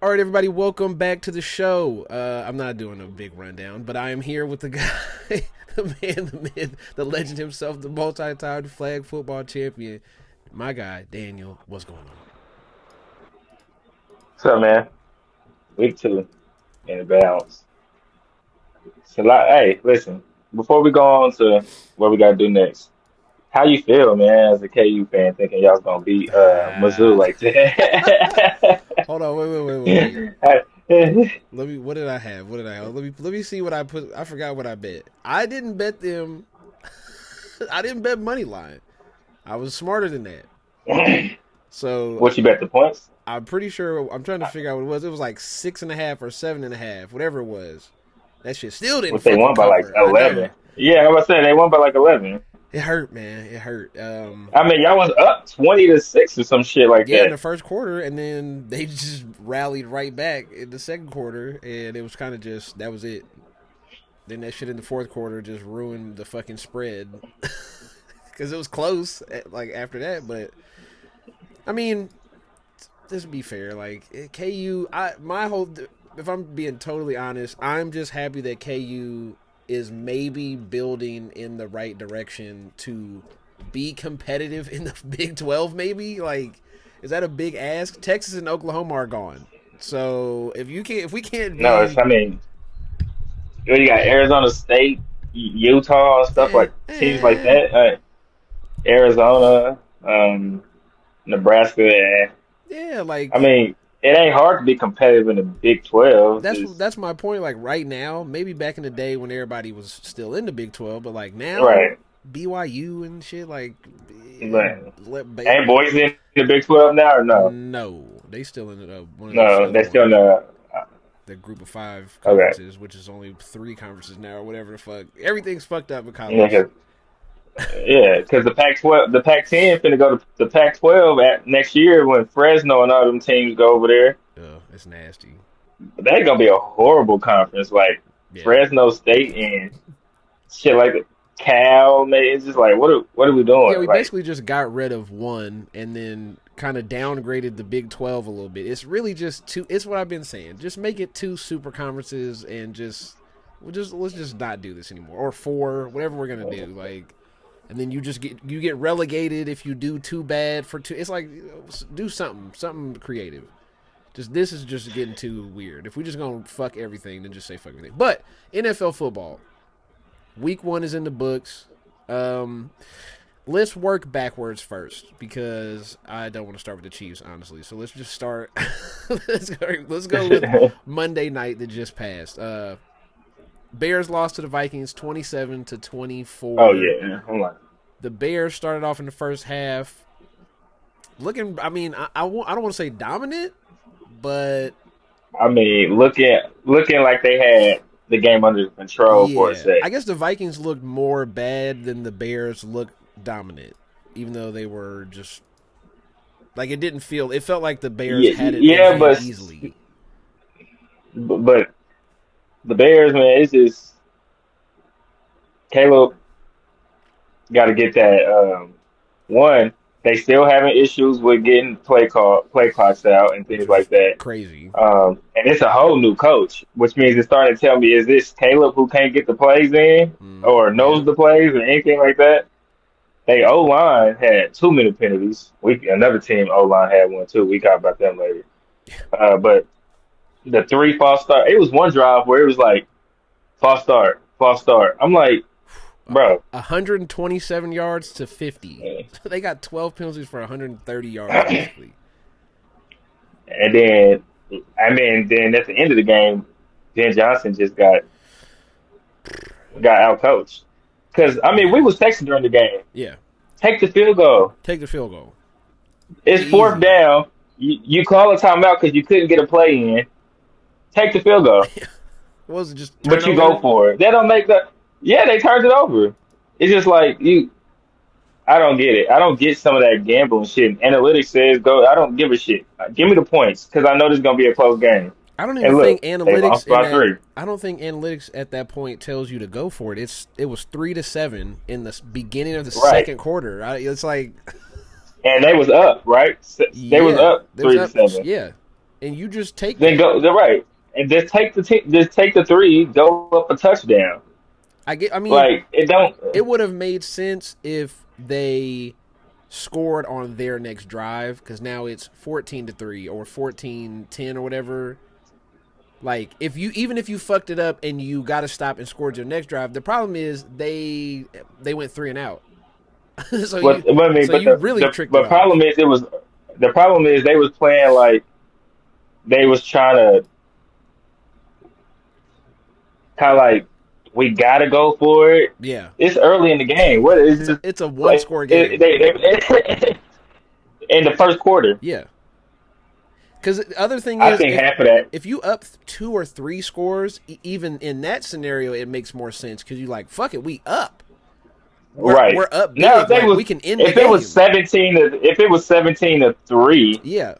All right, everybody, welcome back to the show. I'm not doing a big rundown, but I am here with the guy, the man, the myth, the legend himself, the multi-time flag football champion, my guy, Daniel. What's going on? What's up, man? Week two in the bounce. So, like, hey, listen. Before we go on to what we got to do next, how you feel, man, as a KU fan, thinking y'all was gonna beat Mizzou Ah, like that? hold on, wait. Hey, Let me. What did I have? What did I have? Let me see what I put. I forgot what I bet. I didn't bet them. I didn't bet money line. I was smarter than that. So what you bet the points? I'm pretty sure. I'm trying to figure out what it was. It was like 6.5 or 7.5, whatever it was. That shit still didn't What they fucking won by like cover. I 11? know. Yeah, I was saying they won by like 11. It hurt, man. It hurt. I mean, y'all was up 20-6 or some shit like Yeah, in that. the first quarter, and then they just rallied right back in the second quarter, and it was kind of just that was it. Then that shit in the fourth quarter just ruined the fucking spread because it was close. Like after that, but I mean, just be fair. Like KU, my whole. If I'm being totally honest, I'm just happy that KU is maybe building in the right direction to be competitive in the Big 12. Maybe like, is that a big ask? Texas and Oklahoma are gone. So if we can't No, be, I mean, you got Arizona State, Utah, and stuff eh, like teams like eh, that. Arizona, Nebraska. yeah, like I mean, it ain't hard to be competitive in the Big 12. Just that's my point. Like right now, maybe back in the day when everybody was still in the Big 12, but like now, right. BYU and shit, like, But ain't like Boise in the Big 12 now or no? no, they still ended up one of those No, other they still in ones, the. the group of five Okay. conferences, which is only three conferences now or whatever the fuck. Everything's fucked up in Yeah, college. 'cause the Pac-12, the Pac-10 finna go to the Pac-12 at next year when Fresno and all them teams go over there. It's nasty. That's gonna be a horrible conference. Like Yeah. Fresno State and shit like that. Cal, man, it's just like what are we Yeah, doing? we Like, basically just got rid of one and then kind of downgraded the Big 12 a little bit. It's really just two. It's what I've been saying. Just make it two super conferences and let's just not do this anymore, or four, whatever we're gonna do. Like, and then you get relegated if you do too bad for two. It's like do something creative. Just this is just getting too weird. If we just gonna fuck everything, then just say fuck everything. But NFL football, week one is in the books. Um, let's work backwards first because I don't want to start with the Chiefs, honestly. So let's just start. Let's go with Monday night that just passed. Bears lost to the Vikings 27-24. oh yeah, I'm like, The Bears started off in the first half looking. I mean, I don't want to say dominant, but I mean, looking like they had the game under control for a yeah, sec. I guess the Vikings looked more bad than the Bears looked dominant, even though they were just like it didn't feel. It felt like the Bears Yeah, had it in yeah, hand easily. but the Bears, man, it's just Caleb got to get that. One, they still having issues with getting play clocks out and Which things was like that. crazy. And it's a whole new coach, which means it's starting to tell me, is this Caleb who can't get the plays in or Yeah, knows the plays or anything like that? They O line had too many penalties. Another team O line had one too. We talk about them later. But the three false start, it was one drive where it was like false start, false start. I'm like, bro. 127 yards to 50. They got 12 penalties for 130 yards, basically. And then, I mean, then at the end of the game, Ben Johnson just got out coached. Because I mean, we Yeah, was texting during the game. yeah. Take the field goal. Take the field goal. It's fourth Easy. down. You call a timeout because you couldn't get a play in. Take the field goal, What was it, just but you go turnover? for it. They don't make that. Yeah, they turned it over. It's just like you. I don't get it. I don't get some of that gambling shit. Analytics says go. I don't give a shit. Give me the points because I know this is gonna be a close game. I don't even And think look, they analytics lost in by that. three. I don't think analytics at that point tells you to go for it. It was 3-7 in the beginning of the Right. second quarter. It's like, And they was up, right? They was yeah, up there was three to up. seven. Yeah, and you just take Then that. go. They're right, and just take the three, go up a touchdown. I mean, Like it don't. it would have made sense if they scored on their next drive because now it's 14-3 or 14-10 or whatever. Like even if you fucked it up and you got to stop and scored your next drive, the problem is they went 3 and out. so you But I mean, so but you really tricked it off. problem is it was the problem is they was playing like they was trying to kind of like we gotta go for it. Yeah, It's early in the game. What is this? it's a one Like score game. in the first quarter. Yeah, because the other thing I is think half of that. if you up 2 or 3 scores, even in that scenario, it makes more sense because you like fuck it, we up. Right. We're up Now if big. they Like was we can end the if it was game. 17 to if it was 17-3 Yeah,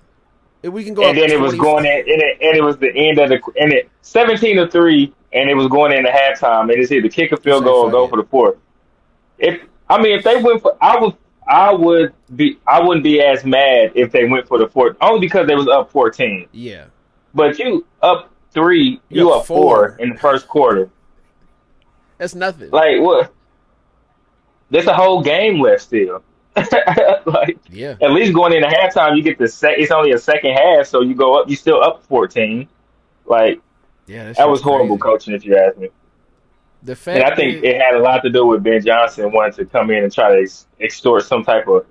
if we can go and up then it was 25. going in and it was the end of the and it 17-3 and it was going into halftime and it's either kick a You field say goal or fuck go it. for the fourth. If I mean if they went for I wouldn't be as mad if they went for the fourth only because they was up 14. Yeah, But you up three, you you up up four 4. in the first quarter. That's nothing. Like what? There's a whole game left still. Like Yeah, at least going into halftime, you get the It's only a second half, so you go up. You still up 14. Like yeah, that that shit's was horrible crazy. coaching, if you ask me. The And I fact think that it had a lot to do with Ben Johnson wanting to come in and try to extort some type of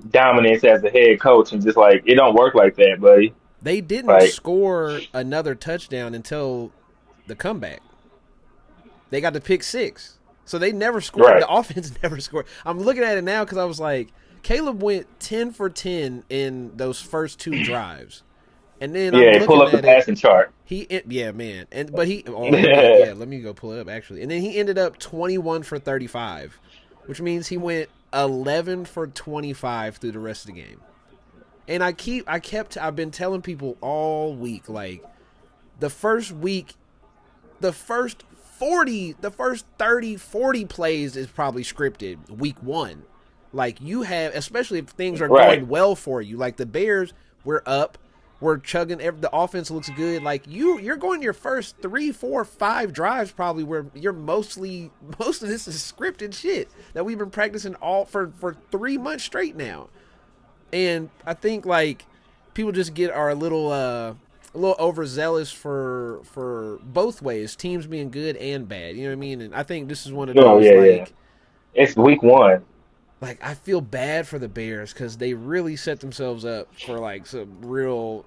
dominance as the head coach, and just like it don't work like that, buddy. they didn't Like score another touchdown until the comeback. They got the pick six. So they never scored. right, The offense never scored. I'm looking at it now because I was like, Caleb went 10 for 10 in those first 2 drives. And then I'm yeah. Pull looking up the at it. passing chart. Yeah, man. Let me, yeah, let me go pull it up actually. And then he ended up 21 for 35, which means he went 11 for 25 through the rest of the game. And I've been telling people all week, like, the first week, the first 30, 40 plays is probably scripted week 1. Like, you have, especially if things are Right. going well for you. Like, the Bears, we're up. We're chugging. The offense looks good. Like, you're going your first 3, 4, 5 drives probably where you're most of this is scripted shit that we've been practicing all for 3 months straight now. And I think like people just are a little overzealous for both ways, teams being good and bad. You know what I mean? And I think this is one of Oh those yeah, yeah. It's week one. like I feel bad for the Bears because they really set themselves up for like some real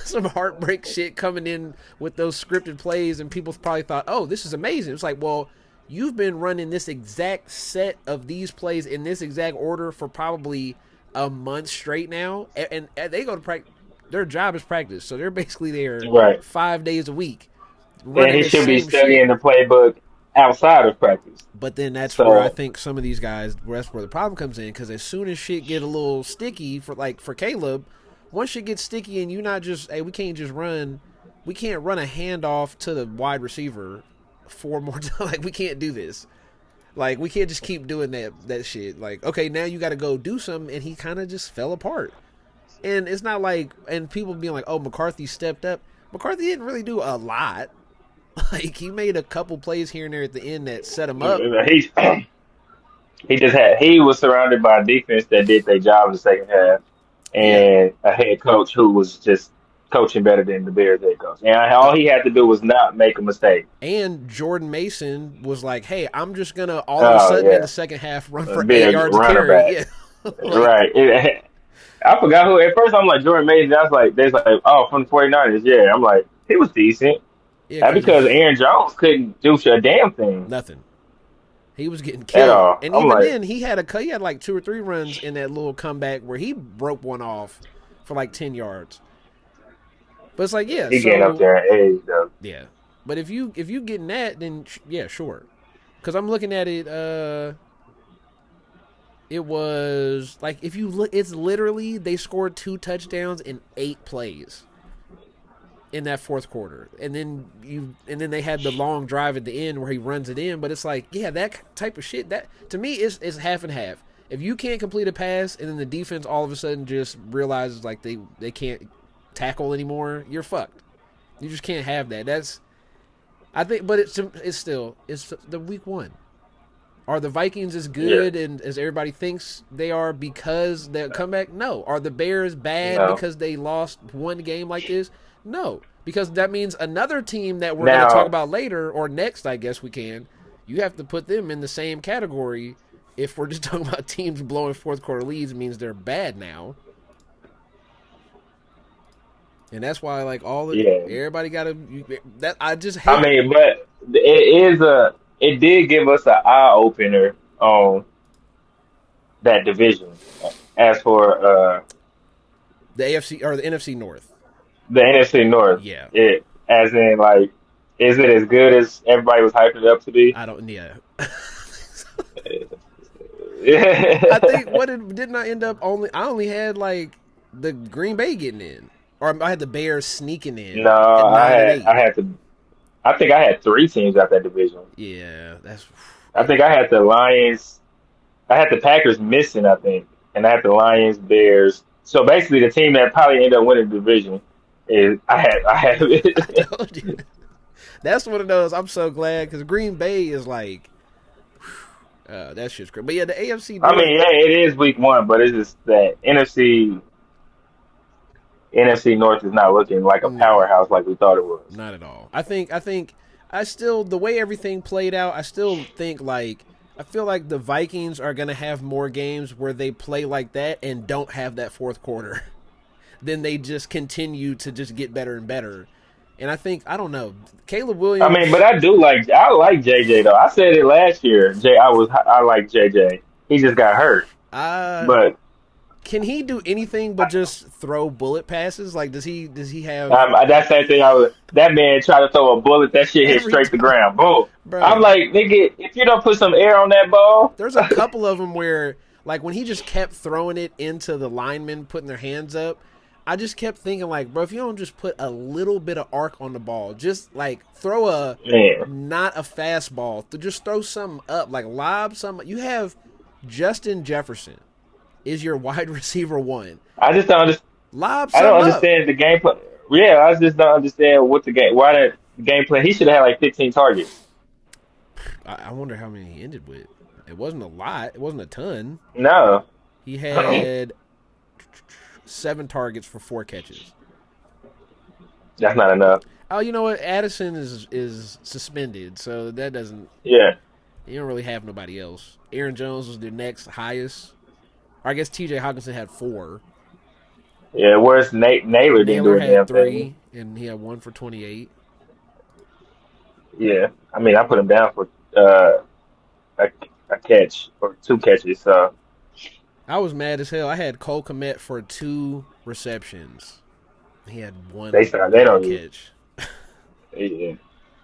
some heartbreak shit coming in with those scripted plays, and people probably thought, oh, this is amazing. It's like, well, you've been running this exact set of these plays in this exact order for probably a month straight now, and they go to practice. Their job is practice, so they're basically there Right. 5 days a week And running he the should be same shit. studying the playbook outside of practice. But then that's where I So think some of these guys, that's where the problem comes in. Because as soon as shit get a little sticky for Caleb, once shit gets sticky and you not just, hey, we can't run a handoff to the wide receiver 4 more times. Like, we can't do this. Like, we can't just keep doing that shit. Like, okay, now you got to go do something, and he kind of just fell apart. And it's not like, and people being like, oh, McCarthy stepped up. McCarthy didn't really do a lot. Like, he made a couple plays here and there at the end that set him up. he he was surrounded by a defense that did their job in the second half, Yeah. and a head coach who was just coaching better than the Bears head coach. And all he had to do was not make a mistake. And Jordan Mason was like, hey, I'm just going to all of a Oh sudden in yeah, the second half run for be 8 yards a runner carry. back. Yeah. Like, Right. I forgot who. At first, I'm like Jordan Mason. I was like, they like, oh, from the 49ers. Yeah, I'm like, he was decent. yeah, That's because because Aaron Jones couldn't do a damn thing nothing. He was getting at killed. all. And I'm even like, then, he had like 2 or 3 runs in that little comeback where he broke one off for like 10 yards. But it's like, yeah, he getting up so, there in age though. yeah. But if you getting that, then yeah, sure. Because I'm looking at it, it was like if you look, it's literally they scored 2 touchdowns in 8 plays in that fourth quarter, and then they had the long drive at the end where he runs it in. But it's like, yeah, that type of shit, that to me is half and half. If you can't complete a pass and then the defense all of a sudden just realizes like they can't tackle anymore, you're fucked. You just can't have that. I think, but it's still the week 1. Are the Vikings as good and as everybody thinks they are because they come back? No. Are the Bears bad because they lost one game like this? No. Because that means another team that we're going to talk about later or next, I guess we can, you have to put them in the same category. If we're just talking about teams blowing fourth quarter leads, it means they're bad now. And that's why, like, everybody got to. That I just hate. I mean, but it did give us an eye opener on that division. As for the AFC or the NFC North, the NFC North, yeah, as in like, is it as good as everybody was hyping it up to be? I don't. Yeah. Yeah. I think didn't I end up only? I only had like the Green Bay getting in. Or I had the Bears sneaking in. No, I think I had 3 teams out that division. Yeah, I think I had the Lions. I had the Packers missing, I think, and I had the Lions, Bears. So basically, the team that probably ended up winning the division is I had. I told you. That's one of those. I'm so glad because Green Bay is like, that shit's great. But yeah, the AFC. I mean, yeah, it is week 1, but it's just that NFC North is not looking like a powerhouse like we thought it was. Not at all. I think I still, the way everything played out, I still think like, I feel like the Vikings are going to have more games where they play like that and don't have that fourth quarter. Then they just continue to just get better and better. And I think, I don't know, Caleb Williams. I mean, but I like JJ though. I said it last year. I like JJ. He just got hurt. But can he do anything but just throw bullet passes? Like, does he have? That same thing. That man tried to throw a bullet. That shit hit straight to the ground. Boom. Bro. I'm like, nigga, if you don't put some air on that ball. There's a couple of them where, like, when he just kept throwing it into the linemen, putting their hands up, I just kept thinking, like, bro, if you don't just put a little bit of arc on the ball, just, like, throw not a fastball, just throw something up, like, lob something. You have Justin Jefferson is your wide receiver 1. I just don't understand. I don't understand the game plan. Yeah, I just don't understand why the game plan. He should have had like 15 targets. I wonder how many he ended with. It wasn't a lot. It wasn't a ton. No. He had 7 targets for 4 catches. That's not enough. Oh, you know what? Addison is suspended, so that doesn't. Yeah. You don't really have nobody else. Aaron Jones was the next highest. Or I guess T.J. Hockenson had 4. Yeah, whereas Naylor didn't do a damn 3, and he had 1 for 28. Yeah, I mean, I put him down for a catch or 2 catches. So I was mad as hell. I had Cole Kmet for 2 receptions. He had 1 they don't catch. Yeah.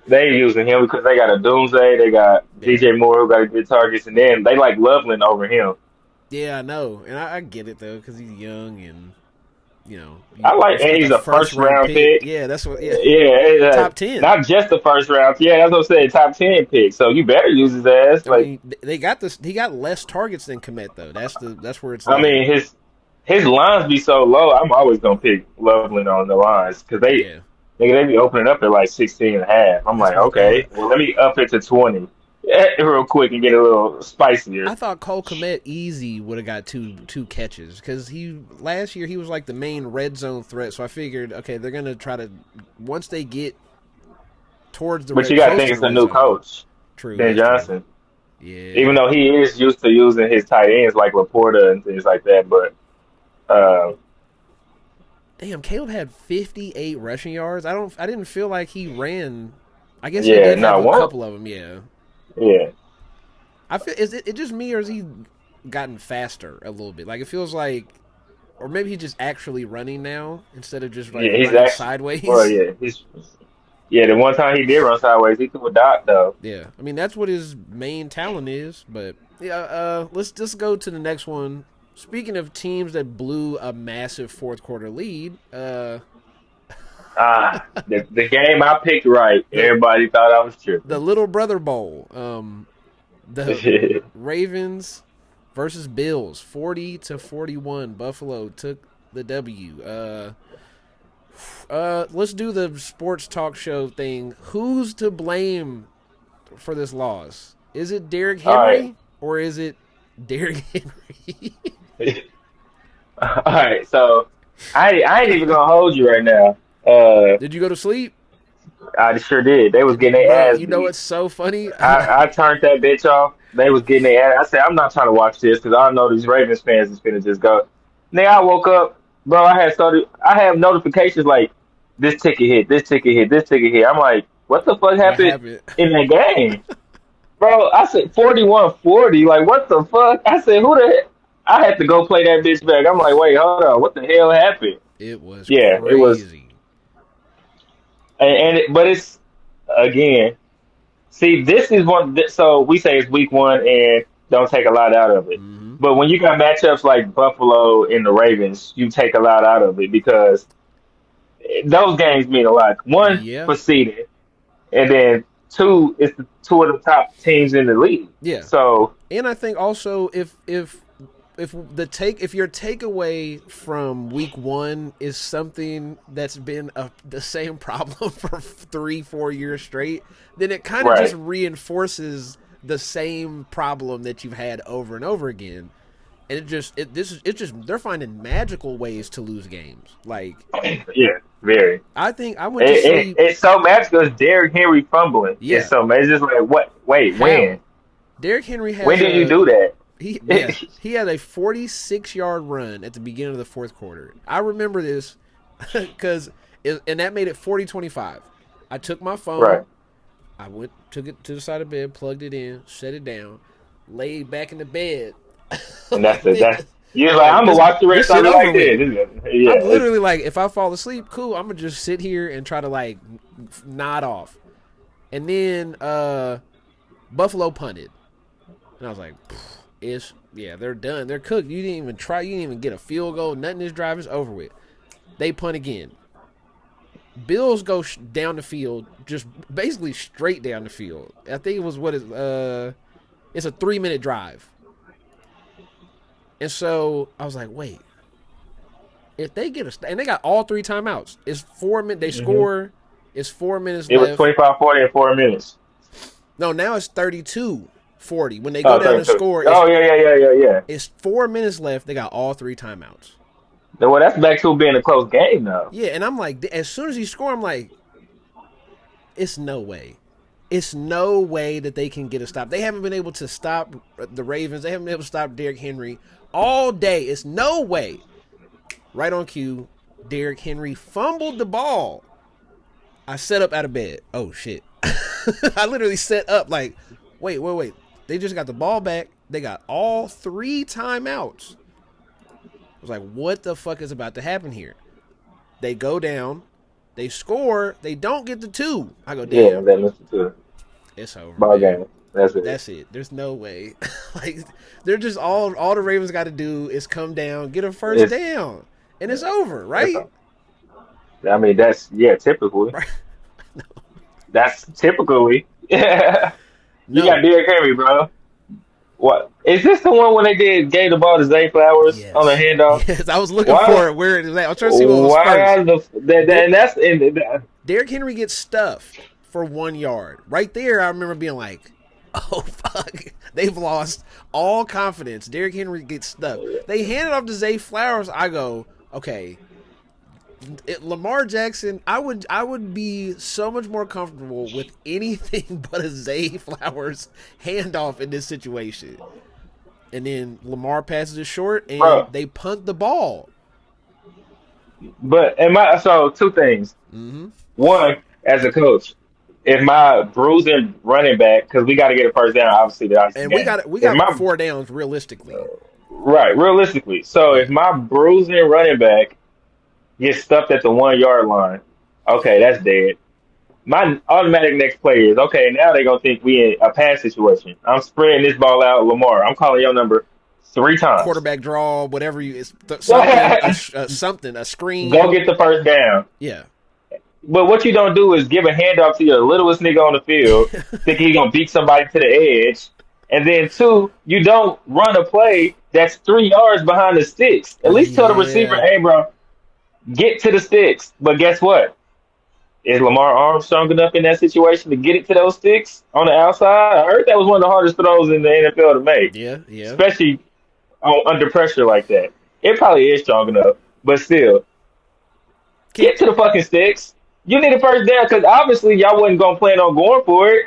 They using him because they got a Doomsday. They got DJ Moore who got good targets, and then they like Loveland over him. Yeah, I know, and I get it though because he's young and I like, and he's a first round pick. Yeah, that's what. Yeah, top 10, not just the first round. Yeah, that's what I'm saying. Top 10 pick. So you better use his ass. I mean, they got this. He got less targets than Kmet though. That's where it's. I mean, his lines be so low. I'm always gonna pick Loveland on the lines because they be opening up at like 16.5. I'm like, okay, well let me up it to 20. Real quick and get a little spicier. I thought Cole Kmet easy would have got two catches because last year he was like the main red zone threat. So I figured, okay, they're gonna try to once they get towards the. But you gotta think it's a new coach, True, Ben Johnson. True. Yeah. Even though he is used to using his tight ends like Laporta and things like that, but. Damn, Caleb had 58 rushing yards. I didn't feel like he ran. I guess he did have a couple of them. Yeah. Yeah. I feel is it just me or has he gotten faster a little bit? Like it feels like, or maybe he's just actually running now instead of just like running sideways. Well, yeah, the one time he did run sideways, he threw a dot though. Yeah, I mean that's what his main talent is. But yeah, let's just go to the next one. Speaking of teams that blew a massive fourth quarter lead, the game I picked right. Everybody thought I was tripping. The Little Brother Bowl. The Ravens versus Bills, 40-41. Buffalo took the W. Let's do the sports talk show thing. Who's to blame for this loss? Is it Derrick All right. Henry or is it Derrick Henry? All right. So I ain't even gonna hold you right now. Did you go to sleep? I sure did. They was getting Bro, their ass you know beat. what's so funny? I turned that bitch off. They was getting their ass. I said, I'm not trying to watch this because I know these Ravens fans is finna just go. Then I woke up, bro. I have notifications like this ticket hit, this ticket hit, this ticket hit. I'm like, what the fuck What happened happened? in that game, bro? I said 41-40. Like, what the fuck? I said, who the heck? I had to go play that bitch back. I'm like, wait, hold on, what the hell happened? It was Yeah, it was, crazy. but it's again. See, this is one. So we say it's week one and don't take a lot out of it. Hmm. But when you got matchups like Buffalo and the Ravens, you take a lot out of it because those games mean a lot. One Yeah, for seeding, and then two is the two of the top teams in the league. yeah. So And I think also if your takeaway from week one is something that's been the same problem for 3-4 years straight, then it kind of just right, reinforces the same problem that you've had over and over again. And it's just they're finding magical ways to lose games. Like yeah, very. I think I went to sleep. It's so magical. It's Derrick Henry fumbling. It's Yeah, so it's just like what? Wait, how Derrick Henry when has did you a do that? he had a 46-yard run at the beginning of the fourth quarter. I remember this because and that made it 40-25. I took my Right, phone, took it to the side of the bed, plugged it in, set it down, laid back in the bed. and like that's this, you're like like I'm gonna watch the this rest of shit it over like with. this. Yeah, I'm literally like, if I fall asleep, cool. I'm gonna just sit here and try to like nod off. And then Buffalo punted, and I was like, they're done. They're cooked. You didn't even try. You didn't even get a field goal. Nothing. This drive is over with. They punt again. Bills go down the field, just basically straight down the field. I think it was it's a 3-minute drive. And so I was like, wait, if they get and they got all 3 timeouts. It's 4 minutes. They hmm score. It's 4 minutes It was left. 25-40 in 4 minutes. No, now it's 32-40. When they go Oh, down and 32. score, Oh, yeah. it's 4 minutes left. They got all 3 timeouts. Well, that's back to being a close game now. Yeah, and I'm like, as soon as he score, I'm like, it's no way. It's no way that they can get a stop. They haven't been able to stop the Ravens. They haven't been able to stop Derrick Henry all day. It's no way. Right on cue, Derrick Henry fumbled the ball. I set up out of bed. Oh, shit. I literally set up like, wait. They just got the ball back. They got all 3 timeouts. I was like, what the fuck is about to happen here? They go down. They score. They don't get the 2. I go, Yeah, damn, that listen to it's over, ball man. game. That's it. That's it. There's no way. Like, they're just all the Ravens got to do is come down, get a first It's, down, and it's over, that's right? I mean, that's typically. Right. That's typically. Yeah. You got No. Derrick Henry, bro. What is this the one when they gave the ball to Zay Flowers on the Yes. handoff? Yes. I was looking Why? for it. Where it is at. I was trying to see what was Why first. and that's in Derrick Henry gets stuffed for 1 yard. Right there, I remember being like, oh, fuck. They've lost all confidence. Derrick Henry gets stuffed. They hand it off to Zay Flowers. I go, okay. Lamar Jackson, I would be so much more comfortable with anything but a Zay Flowers handoff in this situation. And then Lamar passes it short, and bro. they punt the ball. But so two things. Mm-hmm. One, as a coach, if my bruising running back, because we got to get a first down, obviously the obvious And we game. got we If got my 4 downs realistically. right, realistically, so if Yeah. my bruising running back gets stuffed at the 1 yard line, okay, that's dead. My automatic next play is okay. Now they're gonna think we in a pass situation. I'm spreading this ball out, Lamar. I'm calling your number 3 times. Quarterback draw, whatever Go something, a screen. get the first down. Yeah. But what you don't do is give a handoff to your littlest nigga on the field, thinking he's gonna beat somebody to the edge, and then two, you don't run a play that's 3 yards behind the sticks. At least tell the receiver, Yeah. hey, bro, Get to the sticks. But guess what? Is Lamar Arms strong enough in that situation to get it to those sticks on the outside? I heard that was one of the hardest throws in the NFL to make, Yeah, yeah. especially under pressure like that. It probably is strong enough, but still, Can, get to the fucking sticks. You need a first down because obviously y'all wasn't gonna plan on going for it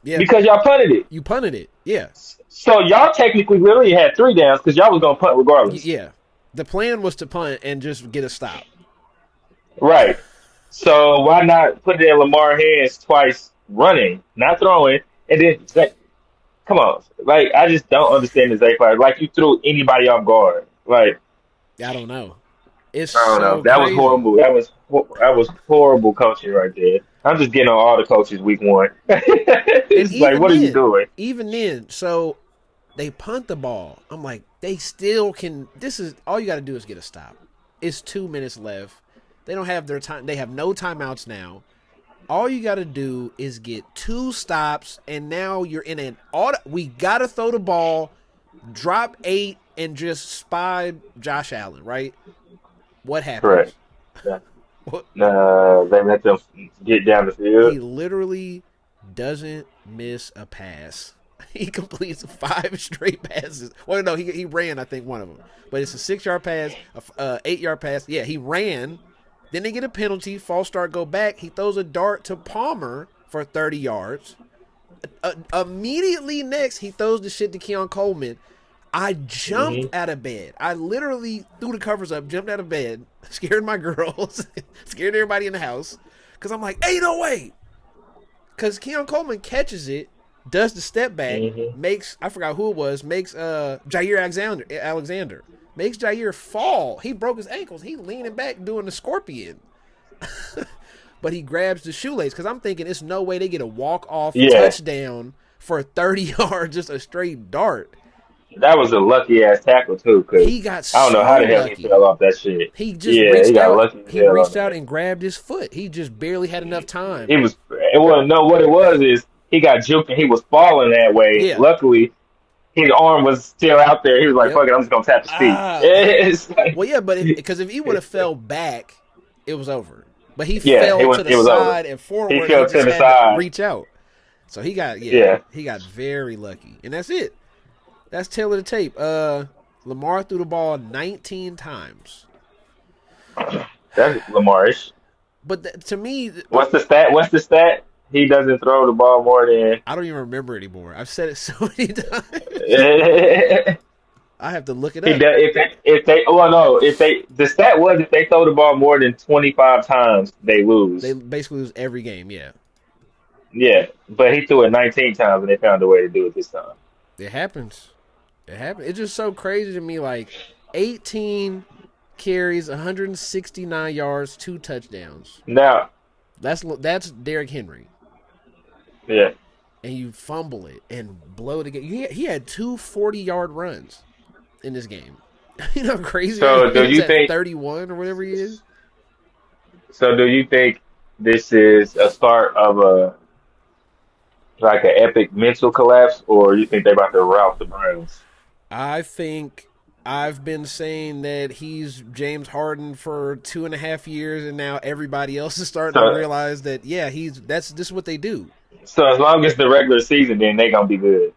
yeah, because y'all punted it. you punted it. Yeah, So y'all technically literally had three downs because y'all was gonna punt regardless. yeah. The plan was to punt and just get a stop. Right. So why not put it in Lamar's hands twice running, not throwing, and then like, come on. Like I just don't understand the Zay Flowers. Like you threw anybody off guard. Like I don't know. It's I don't know. so That was crazy. horrible. That was horrible coaching right there. I'm just getting on all the coaches week one. And It's like, what are you doing? even then, so they punt the ball. I'm like, they still can. This is all you got to do is get a stop. It's 2 minutes left. They don't have their time. They have no timeouts now. All you got to do is get 2 stops, and now you're in an auto. We got to throw the ball, drop 8, and just spy Josh Allen, right? What happens? Correct. Yeah. What? They let them get down the He field. literally doesn't miss a pass. He completes 5 straight passes. Well, no, he ran, I think, one of them. But it's a 6-yard pass, a 8-yard pass. Yeah, he ran. Then they get a penalty, false start, go back. He throws a dart to Palmer for 30 yards. Immediately next, he throws the shit to Keon Coleman. I jumped out of bed. I literally threw the covers up, jumped out of bed, scared my girls, scared everybody in the house. Because I'm like, ain't no way. Because Keon Coleman catches it, does the step back, makes, I forgot who it was, makes Jair Alexander. Makes Jair fall. He broke his ankles. He leaning back doing the scorpion. But he grabs the shoelace because I'm thinking it's no way they get a walk-off touchdown for 30 yards, just a straight dart. That was a lucky ass tackle too, because He got I don't know so how the hell lucky. he fell off that shit. He just Yeah, reached he got out. lucky. He reached out and grabbed his foot. He just barely had enough time. It was. It wasn't. No, what it was is he got juked and he was falling that way. Yeah. Luckily, his arm was still out there. He was like, Yep. "Fuck it, I'm just gonna tap his feet." It's like, Well, yeah, but because if he would have fell back, it was over. But he Yeah, fell it was- to it the was over. side and forward. He fell just to the had side. reach out. So he got Yeah. he got very lucky, and that's it. That's tail of the tape. Lamar threw the ball 19 times, that's Lamarish. but to me, What's the stat? What's the stat? He doesn't throw the ball more than. I don't even remember anymore. I've said it so many times. He I have to look it does, up. the stat was if they throw the ball more than 25 times, they lose. They basically lose every game. Yeah, Yeah, but he threw it 19 times and they found a way to do it this time. it happens. It happens. It's just so crazy to me. Like 18 carries, 169 yards, 2 touchdowns. Now, That's Derrick Henry, yeah. and you fumble it and blow it again. He had 2 40-yard runs in this game. You know how crazy? So that do is? you At think- 31 or whatever he is? So do you think this is a start of an epic mental collapse, or you think they're about to rout the Browns? I think I've been saying that he's James Harden for 2.5 years, and now everybody else is starting to realize that this is what they do. So as long as the regular season, then they gonna be good.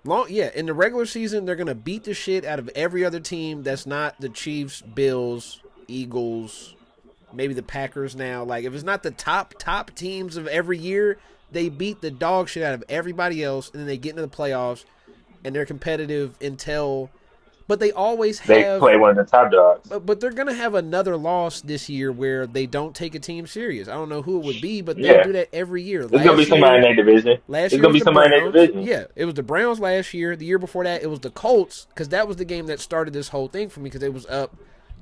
In the regular season, they're gonna beat the shit out of every other team that's not the Chiefs, Bills, Eagles, maybe the Packers now. Like if it's not the top teams of every year, they beat the dog shit out of everybody else, and then they get into the playoffs, and they're competitive until. But they always They have. play one of the top dogs. But they're gonna have another loss this year where they don't take a team serious. I don't know who it would be, but they Yeah. do that every year. There's gonna be somebody in their division. Last There's year gonna was be the somebody in Browns. their division. Yeah, it was the Browns last year. The year before that, it was the Colts because that was the game that started this whole thing for me because it was up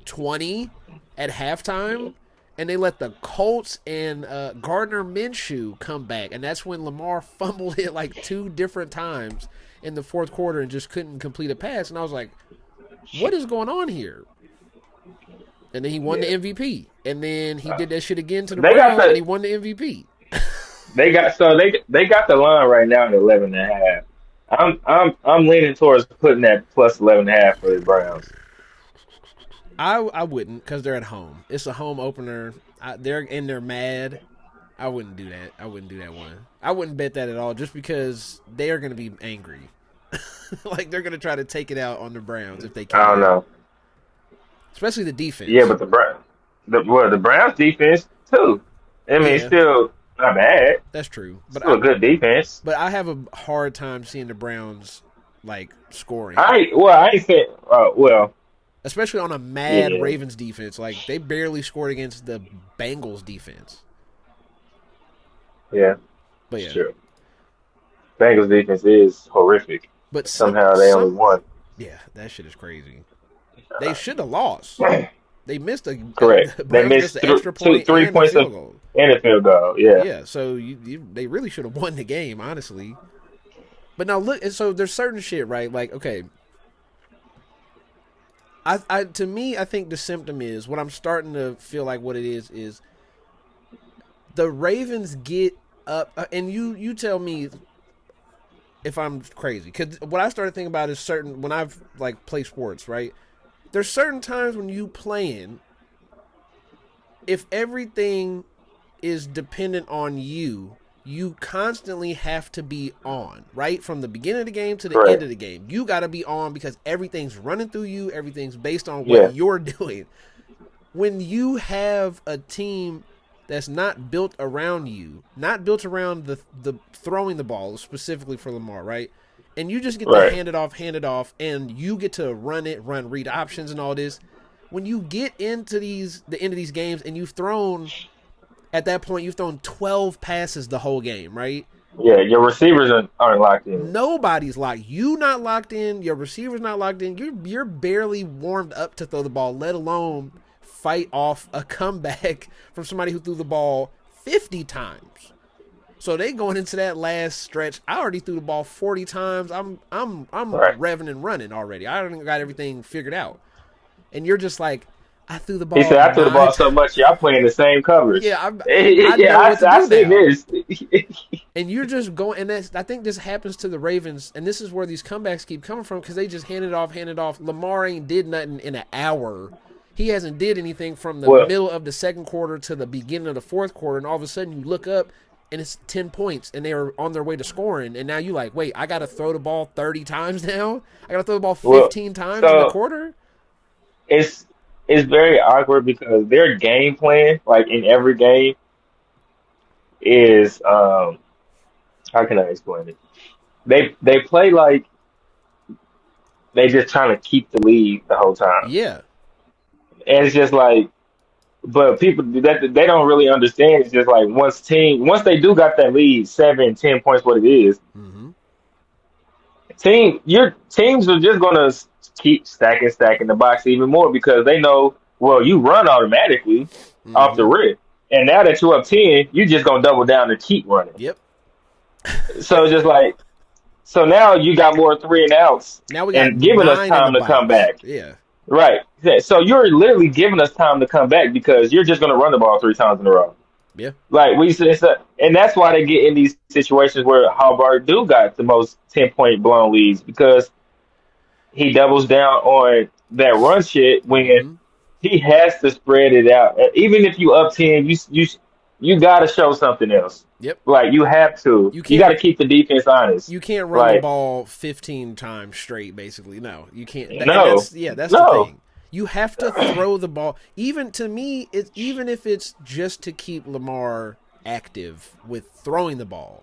20 at halftime, and they let the Colts and Gardner Minshew come back, and that's when Lamar fumbled it like 2 different times in the fourth quarter and just couldn't complete a pass. And I was like, what is going on here? And then he won the MVP, and then he did that shit again to the They got Browns, the- and he won the MVP. They got the line right now at 11.5. I'm leaning towards putting that plus 11.5 for the Browns. I wouldn't because they're at home. It's a home opener. They're mad. I wouldn't do that. I wouldn't do that one. I wouldn't bet that at all just because they are going to be angry. Like they're going to try to take it out on the Browns if they can. I don't know. Especially the defense. Yeah, but the Browns defense too. I mean, it's Yeah. still not bad. That's true. But Still a good defense. But I have a hard time seeing the Browns like scoring. I ain't saying. Well, Especially on a mad yeah, Ravens defense. Like they barely scored against the Bengals defense. yeah, But it's yeah. true. Bengals defense is horrific. But Somehow they only won. yeah, that shit is crazy. They should have lost. They missed a Correct. the They Browns missed an extra point 3 and a points field goal. and a field goal. Yeah. Yeah, so they really should have won the game, honestly. But now look, and so there's certain shit, right? Like, okay, to me, I think the symptom is what I'm starting to feel like what it is the Ravens get up, and you tell me if I'm crazy, because what I started thinking about is certain when I've like played sports, right? There's certain times when you playing, if everything is dependent on you, you constantly have to be on, right? From the beginning of the game to the Correct. end of the game. You got to be on because everything's running through you. Everything's based on Yeah. what you're doing. When you have a team that's not built around you, not built around the throwing the ball, specifically for Lamar, right? And you just get Right. to hand it off, and you get to run read options and all this. When you get into the end of these games and at that point, you've thrown 12 passes the whole game, right? Yeah, your receivers aren't locked in. Nobody's locked. You not locked in. Your receiver's not locked in. You're barely warmed up to throw the ball, let alone fight off a comeback from somebody who threw the ball 50 times. So they going into that last stretch. I already threw the ball 40 times. I'm Right. revving and running already. I already got everything figured out. And you're just like, I threw the ball. He said, "I threw the ball 9 so much, y'all playing the same coverage." Yeah, I Yeah, know what to I do see now. this. And you're just going, and I think this happens to the Ravens, and this is where these comebacks keep coming from because they just hand it off. Lamar ain't did nothing in an hour. He hasn't did anything from the Well- middle of the second quarter to the beginning of the fourth quarter, and all of a sudden you look up and it's 10 points, and they're on their way to scoring, and now you like, wait, I got to throw the ball 30 times now? I got to throw the ball 15 times in the quarter? It's very awkward because their game plan, like in every game, is how can I explain it? They play like they just trying to keep the lead the whole time, Yeah. and it's just like, but people that they don't really understand. It's just like once they do got that lead, 7, 10 points, what it is. Mm-hmm. Your teams are just gonna keep stacking the box even more because they know, well, you run automatically off the rip, and now that you're up 10, you just gonna double down and keep running. Yep. So just like, so now you got more 3 and outs, Now we got and giving us 9 in time the to come box. back. Yeah. Right. So you're literally giving us time to come back because you're just gonna run the ball 3 times in a row. Yeah. Like we said, and that's why they get in these situations where Hobart do got the most 10-point blown leads because he doubles down on that run shit when he has to spread it out. Even if you up 10, you got to show something else. Yep. Like you have to. You got to keep the defense honest. You can't run the Like, ball 15 times straight, basically. No, you can't. No. That's No. the thing. You have to throw the ball. Even to me, even if it's just to keep Lamar active with throwing the ball.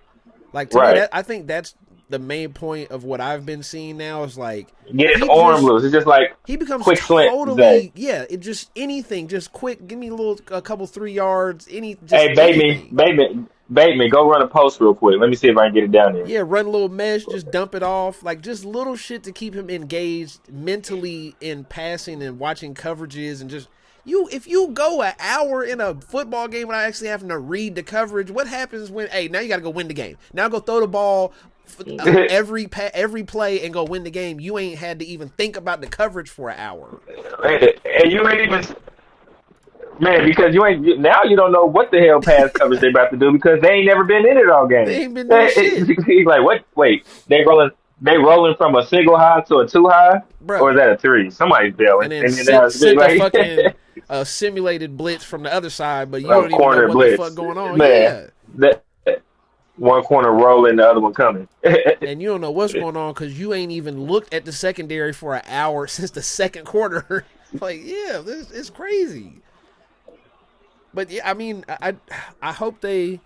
Like to Right. me, I think that's the main point of what I've been seeing now is like get his arm loose. It's just like he becomes quick slant, totally Zay. it just anything, just quick. Give me a couple 3 yards. Just Hey, anything. Bateman, go run a post real quick. Let me see if I can get it down there. Yeah, run a little mesh, just dump it off. Like, just little shit to keep him engaged mentally in passing and watching coverages and just... If you go an hour in a football game without actually having to read the coverage, what happens when... Hey, now you got to go win the game. Now go throw the ball every play and go win the game. You ain't had to even think about the coverage for an hour. And you ain't even... Man, because now you don't know what the hell pass coverage they about to do because they ain't never been in it all game. They ain't been doing shit. He's like, what? Wait, they rolling they rolling from a single high to a two high, or is bro. that a three? Somebody's And bailing, then and then that's sent a like fucking simulated blitz from the other side, but you a don't even know corner what the fuck blitz. going on. Man, Yeah, that one corner rolling, the other one coming. and you don't know what's going on because you ain't even looked at the secondary for an hour since the second quarter. Like, yeah, this is crazy. But yeah, I mean, I hope they.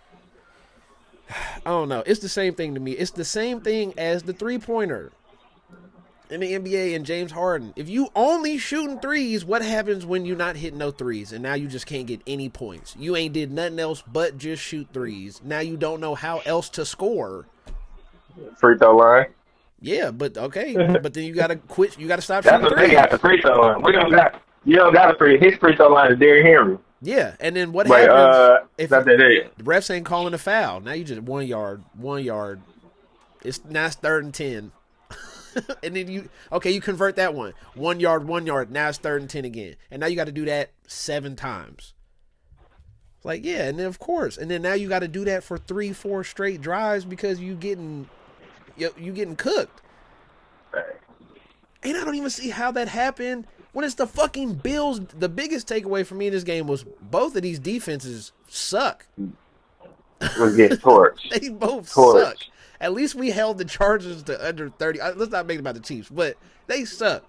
I don't know. It's the same thing to me. It's the same thing as the 3-pointer in the NBA and James Harden. If you only shooting threes, what happens when you're not hitting no threes and now you just can't get any points? You ain't did nothing else but just shoot threes. Now you don't know how else to score. Free throw line. Yeah, but okay, but then you gotta quit. You gotta stop That's shooting what they got, threes. the free throw line. We don't got. You don't got a free. His free throw line is Derrick Henry. Yeah, and then what Like, happens if that's it. the refs ain't calling a foul? Now you just 1 yard, 1 yard. It's 3rd and 10. And then you convert that 1 yard, 1 yard. Now it's 3rd and 10 again, and now you got to do that 7 times. Like, yeah, and then of course, and then now you got to do that for 3-4 straight drives because you getting cooked. And I don't even see how that happened when it's the fucking Bills. The biggest takeaway for me in this game was both of these defenses suck. Was getting torched. They both Torched. suck. At least we held the Chargers to under 30. Let's not make it about the Chiefs, but they suck.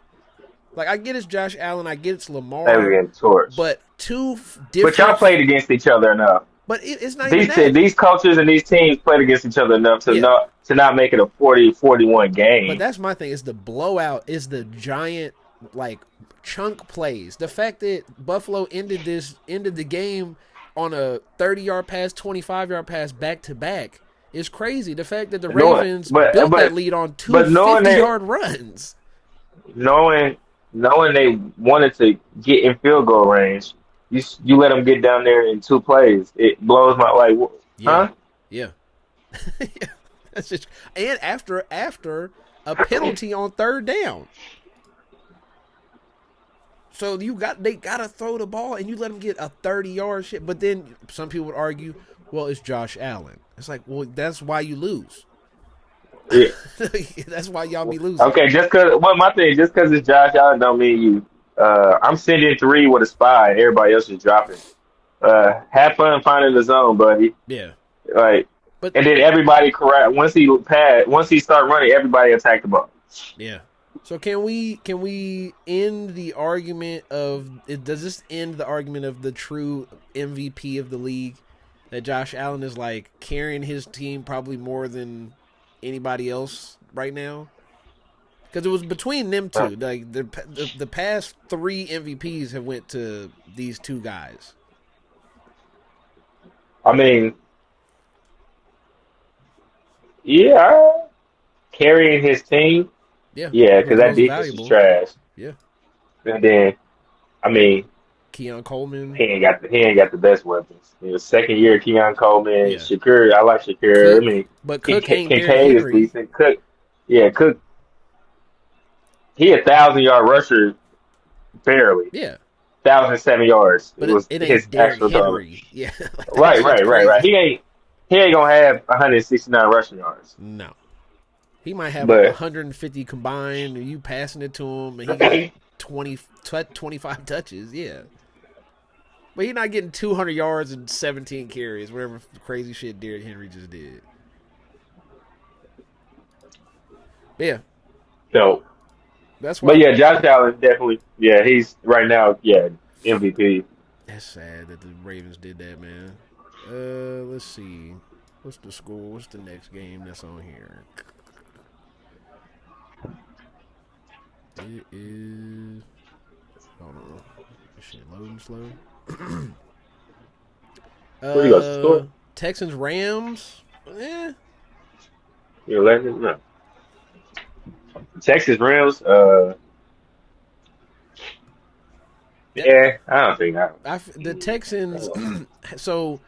Like, I get it's Josh Allen, I get it's They were Lamar, getting torched. but two But different. y'all played against each other enough. But it's not even These that. these coaches and these teams played against each other enough to Yeah. not make it a 40-41 game. But that's my thing. Is the blowout, is the giant, like, chunk plays. The fact that Buffalo ended the game on a 30-yard pass, 25-yard pass back to back is crazy. The fact that the Ravens built that lead on two 50-yard runs. Knowing they wanted to get in field goal range, you let them get down there in 2 plays. It blows my Yeah. huh? Yeah. That's just, and after a penalty on 3rd down. So they gotta throw the ball and you let them get a 30-yard shit. But then some people would argue, well, it's Josh Allen. It's like, well, that's why you lose. Yeah. That's why y'all be losing. Okay, just because it's Josh Allen don't mean you. I'm sending 3 with a spy. Everybody else is dropping. Have fun finding the zone, buddy. Yeah. Like, But and then everybody correct once he start running, everybody attack the ball. yeah. So can we end the argument of, does this end the argument of the true MVP of the league, that Josh Allen is like carrying his team probably more than anybody else right now? Because it was between them two. Like the past 3 MVPs have went to these 2 guys. I mean, yeah, carrying his team. Yeah, because that defense is trash. Yeah. And then, I mean, Keon Coleman. he ain't got the best weapons. Second year, Keon Coleman, Yeah. Shakur. I like Shakur. I mean, but Cook ain't Derrick Kincaid is Henry. decent. Cook. He 1,000-yard rusher, barely. Yeah. 1,007 yards. But it was it his ain't Derrick actual Henry. Yeah. Right. He ain't gonna have 169 rushing yards. No. He might have But- 150 combined, and you passing it to him, and he got 25 touches. Yeah. But he's not getting 200 yards and 17 carries, whatever crazy shit Derrick Henry just did. But yeah. So, That's why. but yeah, Josh Allen definitely. Yeah, he's right now. Yeah, MVP. That's sad that the Ravens did that, man. Let's see. What's the score? What's the next game that's on here? It is. Hold on. This shit loading slow. Where you got the score? Texans Rams. You're letting no. Texas Rams. Yeah, I don't think that. The Texans. So,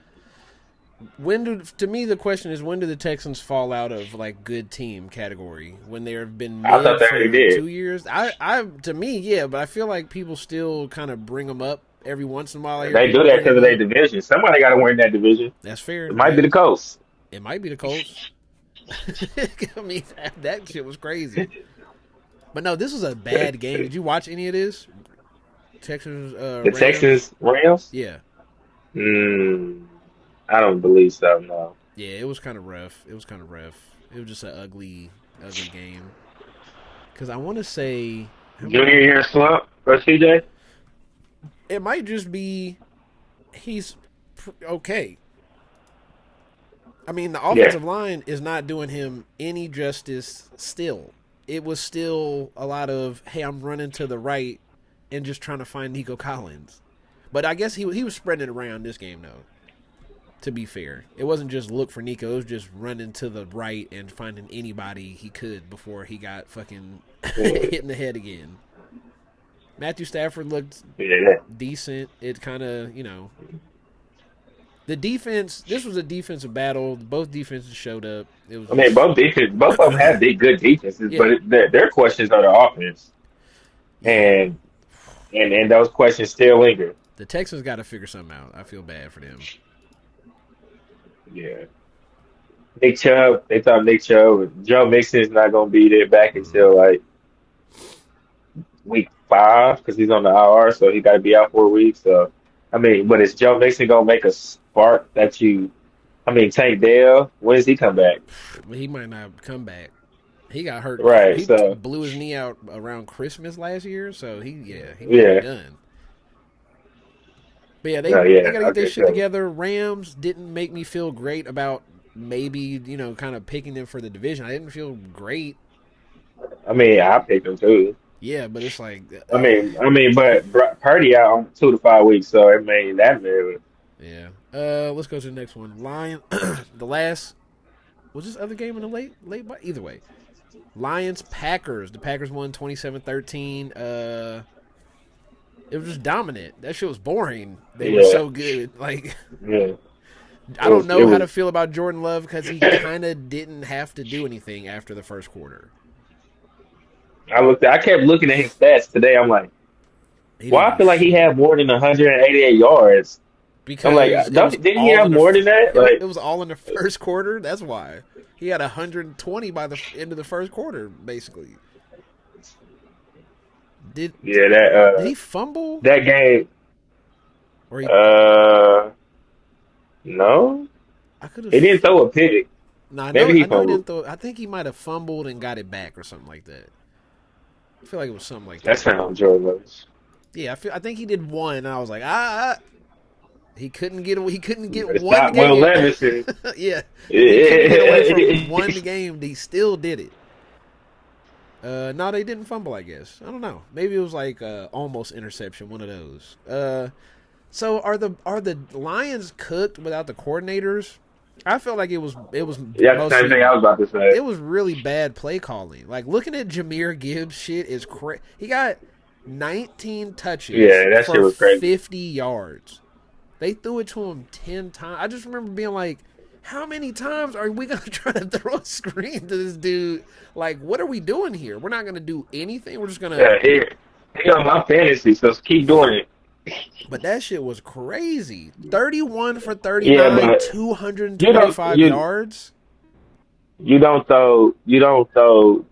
to me the question is, when do the Texans fall out of like good team category? When there have been I thought mid they for already did. 2 years. To me, yeah, but I feel like people still kind of bring them up every once in a while. I hear They people do that bring because of them their up. division. Somebody got to win that division. That's fair. It might be the Colts. It might be the Colts. I mean, that shit was crazy. But no, this was a bad game. Did you watch any of this? Texans The Rams? Texans Rams? Yeah. Mm, I don't believe so. No. Yeah, it was kind of rough. It was kind of rough. It was just an ugly game. Because I want to say how Junior many. year slump for CJ? It might just be he's okay. I mean, the Yeah. offensive line is not doing him any justice still. It was still a lot of, hey, I'm running to the right and just trying to find Nico Collins. But I guess he was spreading it around this game, though, to be fair. It wasn't just look for Nico. It was just running to the right and finding anybody he could before he got fucking hit in the head again. Matthew Stafford looked Yeah. decent. It kind of, the defense. This was a defensive battle. Both defenses showed up. It was I mean, just, both of them have big, good defenses, but yeah, their questions are the offense, yeah. and and those questions still linger. The Texans got to figure something out. I feel bad for them. Yeah. Nick Chubb, they thought Nick Chubb, Joe Mixon's not gonna be there back Mm. until like week 5 because he's on the IR, so he got to be out for a week. So, I mean, but is Joe Mixon gonna make a spark that you? I mean, Tank Dell, when does he come back? But he might not come back. He got hurt. Right. He So, blew his knee out around Christmas last year, so he might be yeah. done. But yeah, No, they yeah. got to get their Okay. shit So, together. Rams didn't make me feel great about maybe kind of picking them for the division. I didn't feel great. I mean, I picked him too. Yeah, but it's like, But Purdy out on 2 to 5 weeks, so it made that very. yeah. Let's go to the next one. Lion, the last was this other game in the late, but either way, Lions Packers. The Packers won 27-13. It was just dominant. That shit was boring. They were Yeah, so good. Like, yeah. I It don't was. It know how to was. feel about Jordan Love because he kind of didn't have to do anything after the first quarter. I kept looking at his stats today. I'm like, He why didn't I do feel like he shit had more than 188 yards. I'm like, because it was didn't he all have in the more than that? it Like, was all in the first quarter. That's why he had 120 by the end of the first quarter, basically. Did yeah, did he fumble that game. or he? Uh, no, I could have. he didn't throw a pick. No, Maybe he I know he fumbled. didn't throw. I think he might have fumbled and got it back or something like that. I feel like it was something like That's that. how Jordan Lewis. Yeah, I think he did one. And I was like, he couldn't get It's one not Will game. Levinson. Yeah, he couldn't get away from one game. He still did it. No, they didn't fumble. I guess I don't know. Maybe it was like almost interception, one of those. So are the Lions cooked without the coordinators? I felt like it was Yeah, the same thing mostly I was about to say. it was really bad play calling. Like looking at Jameer Gibbs shit is crazy. He got 19 touches Yeah, that shit for was crazy. 50 yards. They threw it to him 10 times. I just remember being like, how many times are we going to try to throw a screen to this dude? Like, what are we doing here? We're not going to do anything. We're just going to. Yeah, he on my fantasy, so keep doing it. But that shit was crazy. 31 for Yeah, 39, but you don't 225 you yards. you don't throw to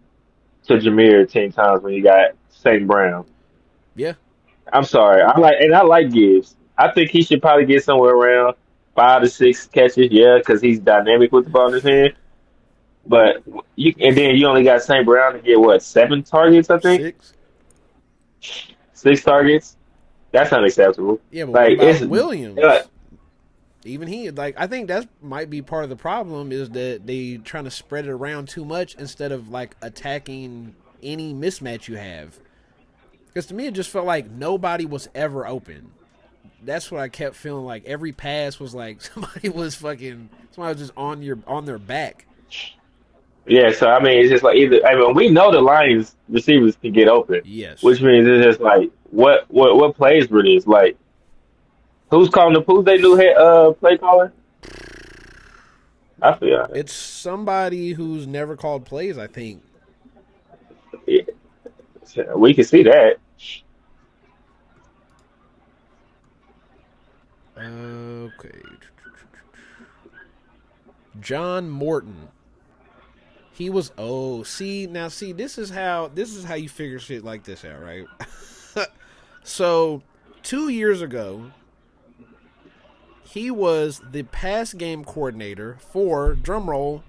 Jameer 10 times when you got St. Brown. Yeah. I'm sorry. I like Gibbs. I think he should probably get somewhere around 5 to 6 catches. Yeah, because he's dynamic with the ball in his hand. But then you only got St. Brown to get what 7 targets? I think 6. 6 targets. That's unacceptable. Yeah, but what Like about like, Williams? Even he, like, I think that might be part of the problem is that they trying to spread it around too much instead of like attacking any mismatch you have. Because to me, it just felt like nobody was ever open. That's what I kept feeling like. Every pass was like somebody was just on their back. yeah. So I mean, it's just like either. I mean, we know the Lions receivers can get open, Yes. which means it's just like what plays for this? Like who's they new head play caller? I feel It's somebody who's never called plays, I think. yeah, we can see that. Okay. John Morton. He was see this is how you figure shit like this out, right? So 2 years ago, he was the pass game coordinator for drumroll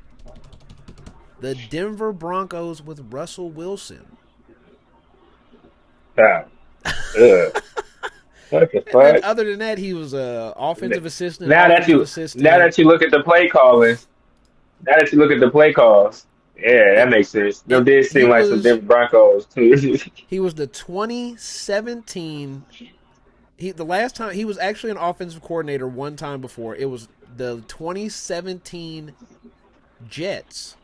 the Denver Broncos with Russell Wilson. God. Ugh. What the And then fuck? other than that, he was a offensive assistant, Now that offensive you now assistant. that you look at the play calling, now that you look at the play calls, yeah, that makes sense. Them And did seem like some Denver Broncos too. he was the 2017. The last time he was actually an offensive coordinator one time before. It was the 2017 Jets.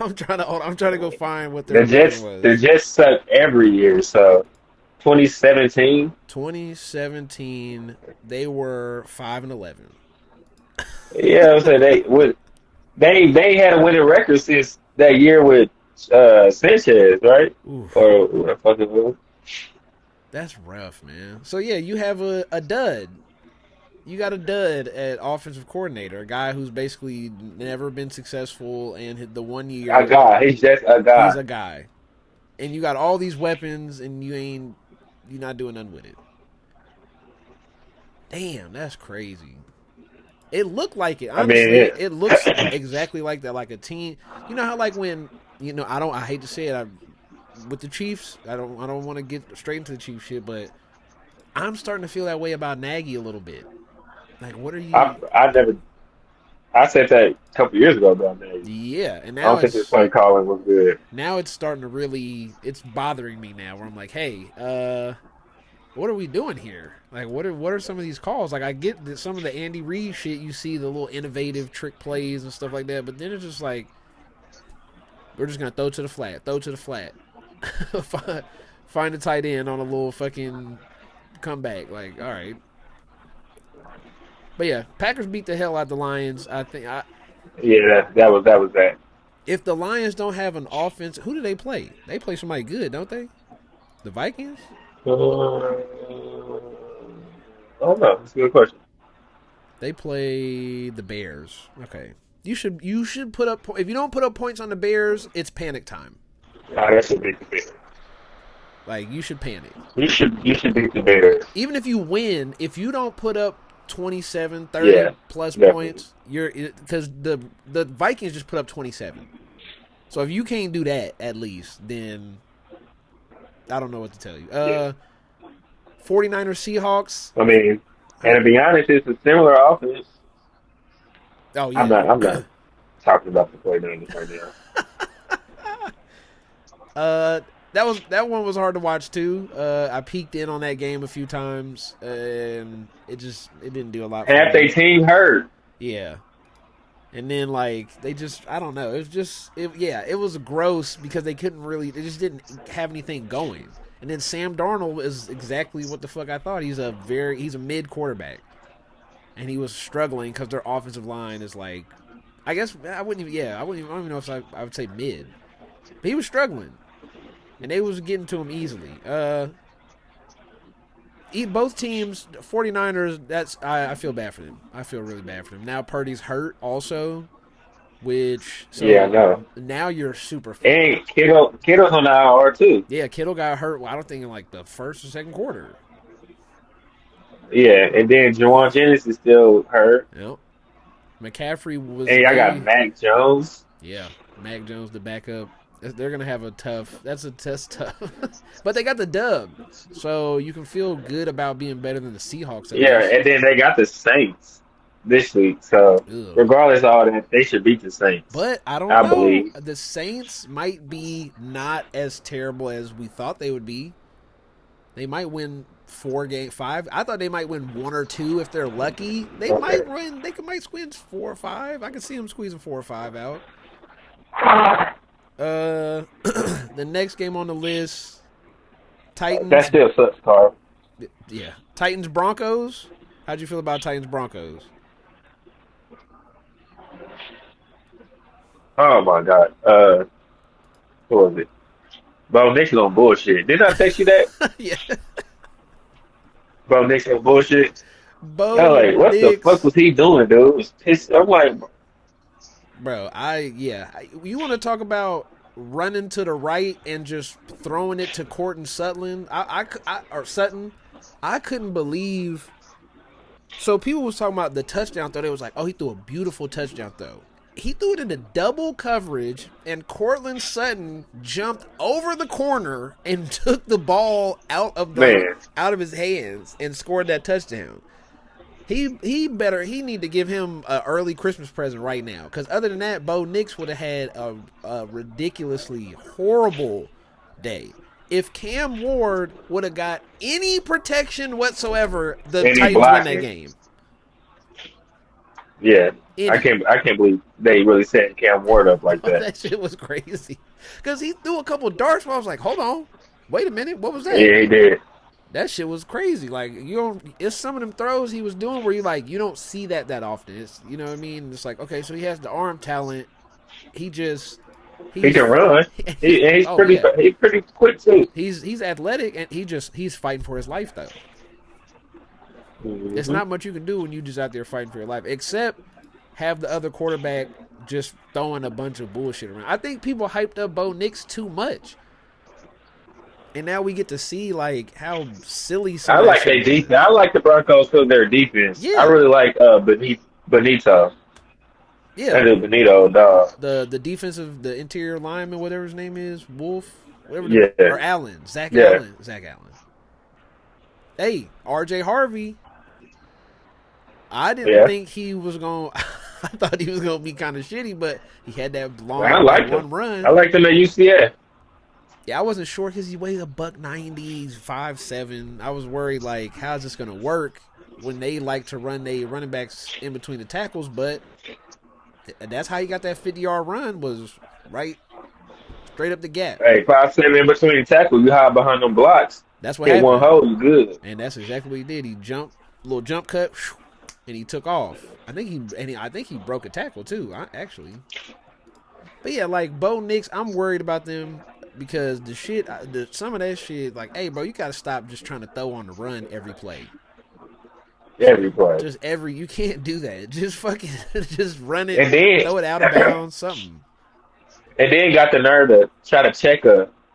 I'm trying to go find what their record The was. Jets suck every year. So 2017, 2017, they were 5-11. yeah, I'm saying they had a winning record since that year with Sanchez, right? Oof, Or what the fuck it was? that's rough, man. So yeah, you have a dud. You got a dud at offensive coordinator, a guy who's basically never been successful, and the one A year guy. He's just a he's guy. a guy, and you got all these weapons, and you're not doing nothing with it. Damn, that's crazy. It looked like it. I mean, Honestly, it looks exactly like that. Like a team. You know how like when I hate to say it. With the Chiefs, I don't want to get straight into the Chiefs shit, but I'm starting to feel that way about Nagy a little bit. Like, what are you? I never. I said that a couple years ago about that. Yeah, and I don't think his play calling was good. now it's starting to really it's bothering me now. Where I'm like, hey, what are we doing here? Like, what are some of these calls? Like, I get that some of the Andy Reid shit, you see the little innovative trick plays and stuff like that, but then it's just like we're just gonna throw to the flat, find a tight end on a little fucking comeback. Like, all right. But yeah, Packers beat the hell out of the Lions. I think Yeah, that was that. if the Lions don't have an offense, who do they play? They play somebody good, don't they? The Vikings? Oh no, that's a good question. They play the Bears. Okay. You should put up if you don't put up points on the Bears, it's panic time. Nah, that should beat the Bears. Like you should panic. You should beat the Bears. Even if you win, if you don't put up 27, 30 Yeah, plus definitely. points, because the Vikings just put up 27. So if you can't do that at least, then I don't know what to tell you. Yeah. 49ers Seahawks. I mean, and to be honest, it's a similar offense. Oh I'm yeah. not talking about the play down right now. That one was hard to watch too. I peeked in on that game a few times, and it didn't do a lot for Half their me. team hurt. Yeah, and then like they just I don't know. It was gross because they just didn't have anything going. And then Sam Darnold is exactly what the fuck I thought. He's a mid quarterback, and he was struggling because their offensive line is like, I guess I wouldn't even I don't even know if I would say mid, but he was struggling. And they was getting to him easily. Both teams, 49ers, I feel bad for them. I feel really bad for them. Now Purdy's hurt also, Yeah, I know. now you're super fucked. And Kittle's on the IR too. Yeah, Kittle got hurt, I don't think in like the first or second quarter. Yeah, and then Jawan Jennings is still hurt. Yep. McCaffrey was And I got Mac Jones. yeah, Mac Jones, the backup. They're gonna have a tough. That's tough, but they got the dub, so you can feel good about being better than the Seahawks. At Yeah, least. and then they got the Saints this week. So Ugh. regardless of all that, they should beat the Saints. But I don't I know. believe. The Saints might be not as terrible as we thought they would be. They might win 5. I thought they might win 1 or 2 if they're lucky. They might win. They might squeeze 4 or 5. I can see them squeezing 4 or 5 out. The next game on the list, Titans. That still sucks, Carl. Yeah, Titans Broncos. How'd you feel about Titans Broncos? Oh my God. What was it? Bo Nix on bullshit. Didn't I text you that? Yeah. Bo Nix on bullshit. I'm Bo like, what the fuck Nix, was he doing, dude? I'm like, bro. You want to talk about running to the right and just throwing it to Corton Sutton? Or Sutton. I couldn't believe. So people was talking about the touchdown throw. They was like, "Oh, he threw a beautiful touchdown throw." He threw it into double coverage, and Cortland Sutton jumped over the corner and took the ball man, out of his hands and scored that touchdown. He need to give him an early Christmas present right now, because other than that, Bo Nix would have had a ridiculously horrible day. If Cam Ward would have got any protection whatsoever, the and he Titans win that blocking. game. Yeah, Any. I can't believe they really set Cam Ward up like Bro, that. that shit was crazy. Because he threw a couple darts where I was like, hold on. Wait a minute. What was that? Yeah, he did. That shit was crazy. Like, you don't, it's some of them throws he was doing where you don't see that often. It's, you know what I mean? It's like, okay, so he has the arm talent. He just, He he's, can run. oh yeah. He's pretty quick too. He's athletic, and he's fighting for his life though. It's Hmm. not much you can do when you just out there fighting for your life, except have the other quarterback just throwing a bunch of bullshit around. I think people hyped up Bo Nix too much. And now we get to see like how silly some I of that like shit their defense. was. I like the Broncos for their defense. I Yeah. really like Benito. Yeah. I do Benito, dog. The defensive, the interior lineman, whatever his name is, Wolf, whatever Yeah, or Allen. Zach yeah, Allen. Zach Allen. Hey, RJ Harvey. I didn't yeah. think he was going I thought he was gonna be kind of shitty, but he had that I long like them. one I run. like them at UCF. Yeah, I wasn't sure because he weighed a buck 90, 5'7". I was worried like, how's this gonna work when they like to run they running backs in between the tackles? But that's how he got that 50-yard run, was right straight up the gap. Hey, 5'7" in between tackles. You hide behind them blocks. That's what Hit one happened, hole, you good. and that's exactly what he did. He jumped, little jump cut, and he took off. I think he broke a tackle too. Actually, but yeah, like Bo Nix, I'm worried about them because some of that shit, like, hey, bro, you gotta stop just trying to throw on the run every play. Every play. You can't do that. Just fucking, just run it, And then, throw it out of bounds, something. and then got the nerve to try to check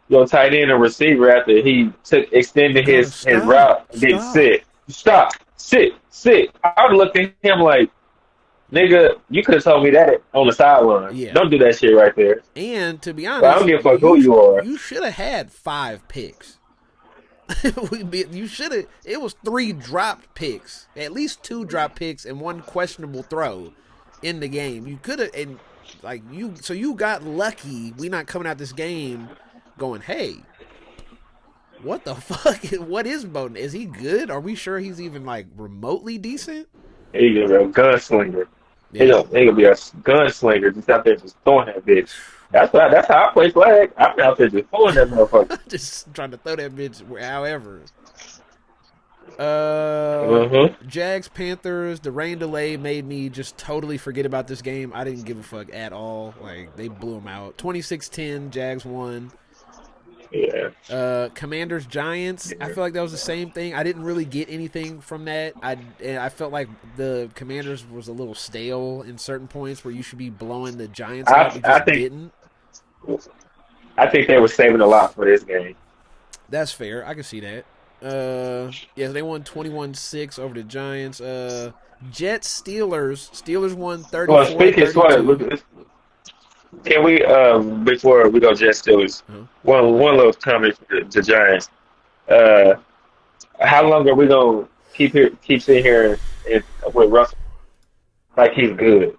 your tight end and receiver after he extended God, his route and didn't stop. sit. Stop. Sit. I would look at him like, nigga, you could have told me that on the sideline. Yeah. Don't do that shit right there. And to be But I don't honest, give a fuck who you are. you should have had 5 picks. You should have. It was 3 dropped picks, at least 2 drop picks, and 1 questionable throw in the game. You could have, and like so you got lucky. We not coming out this game going, hey, what the fuck? What is Bowden? Is he good? Are we sure he's even like remotely decent? He's a real gunslinger. Yeah, He gonna be a gunslinger just out there just throwing that bitch. That's how I play flag. I'm out there just throwing that motherfucker. just trying to throw that bitch. However, Mm-hmm. Jags Panthers. The rain delay made me just totally forget about this game. I didn't give a fuck at all. Like, they blew them out. 26-10. Jags won. Yeah. Commanders Giants. I feel like that was the same thing. I didn't really get anything from that. I felt like the Commanders was a little stale in certain points where you should be blowing the Giants out. You just didn't. I think they were saving a lot for this game. That's fair. I can see that. Yeah, they won 21-6 over the Giants. Jets Steelers. Steelers won 34-32. Well, speaking, can we before we go Jets Steelers, one little comment to the Giants. How long are we gonna keep sitting here with Russell like he's good?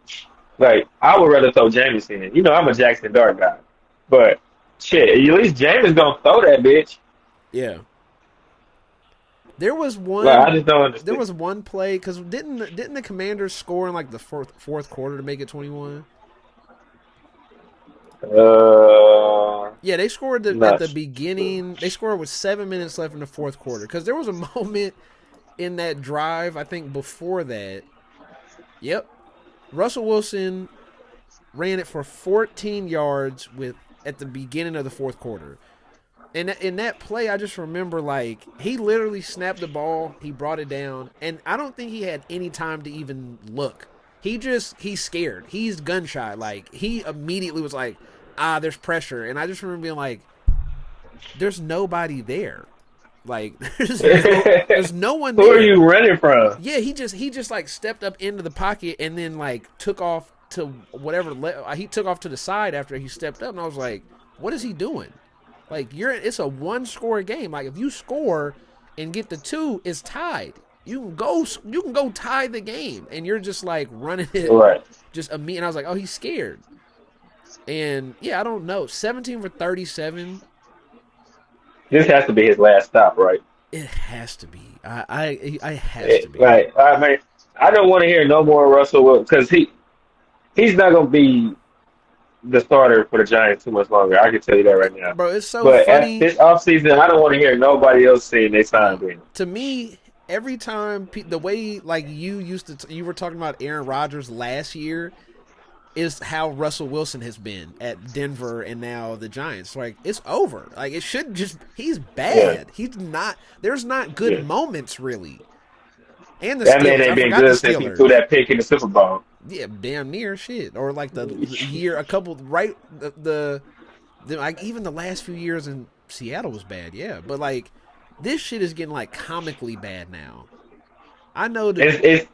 Like, I would rather throw Jameis in. You know, I'm a Jackson Dart guy, but shit, at least Jameis gonna throw that bitch. Yeah. There was one. Like, I just don't understand. There was one play because didn't the Commanders score in like the fourth quarter to make it 21? Yeah, they scored at the beginning. They scored with 7 minutes left in the fourth quarter because there was a moment in that drive. I think before that. Yep, Russell Wilson ran it for 14 yards at the beginning of the fourth quarter. And in that play, I just remember like he literally snapped the ball, he brought it down, and I don't think he had any time to even look. He's scared. He's gun shy. Like he immediately was like, there's pressure, and I just remember being like, there's nobody there. Like there's no one Who are there. you running from? Yeah, he just like stepped up into the pocket and then like took off to whatever. He took off to the side after he stepped up, and I was like, what is he doing? Like it's a one score game. Like if you score and get the two, it's tied. You can go tie the game, and you're just like running it Right. just a me. And I was like, oh, he's scared. And yeah, I don't know. 17 for 37. This has to be his last stop, right? It has to be. I has to be. Right. I mean, I don't want to hear no more Russell Wilson because he's not going to be the starter for the Giants too much longer. I can tell you that right now. Bro, it's so But at funny. this offseason, I don't want to hear nobody else saying they signed No, him. to me, every time the way like you used to, you were talking about Aaron Rodgers last year is how Russell Wilson has been at Denver and now the Giants. Like it's over. Like it should just. He's Yeah. bad. He's not. There's not good Yeah. moments really. And the That man Steelers. ain't I been forgot the good since he threw Steelers. that pick in the Super Bowl. Yeah, damn near shit. Or like the year, a couple right the like even the last few years in Seattle was bad. Yeah, but like this shit is getting like comically bad now. I know that.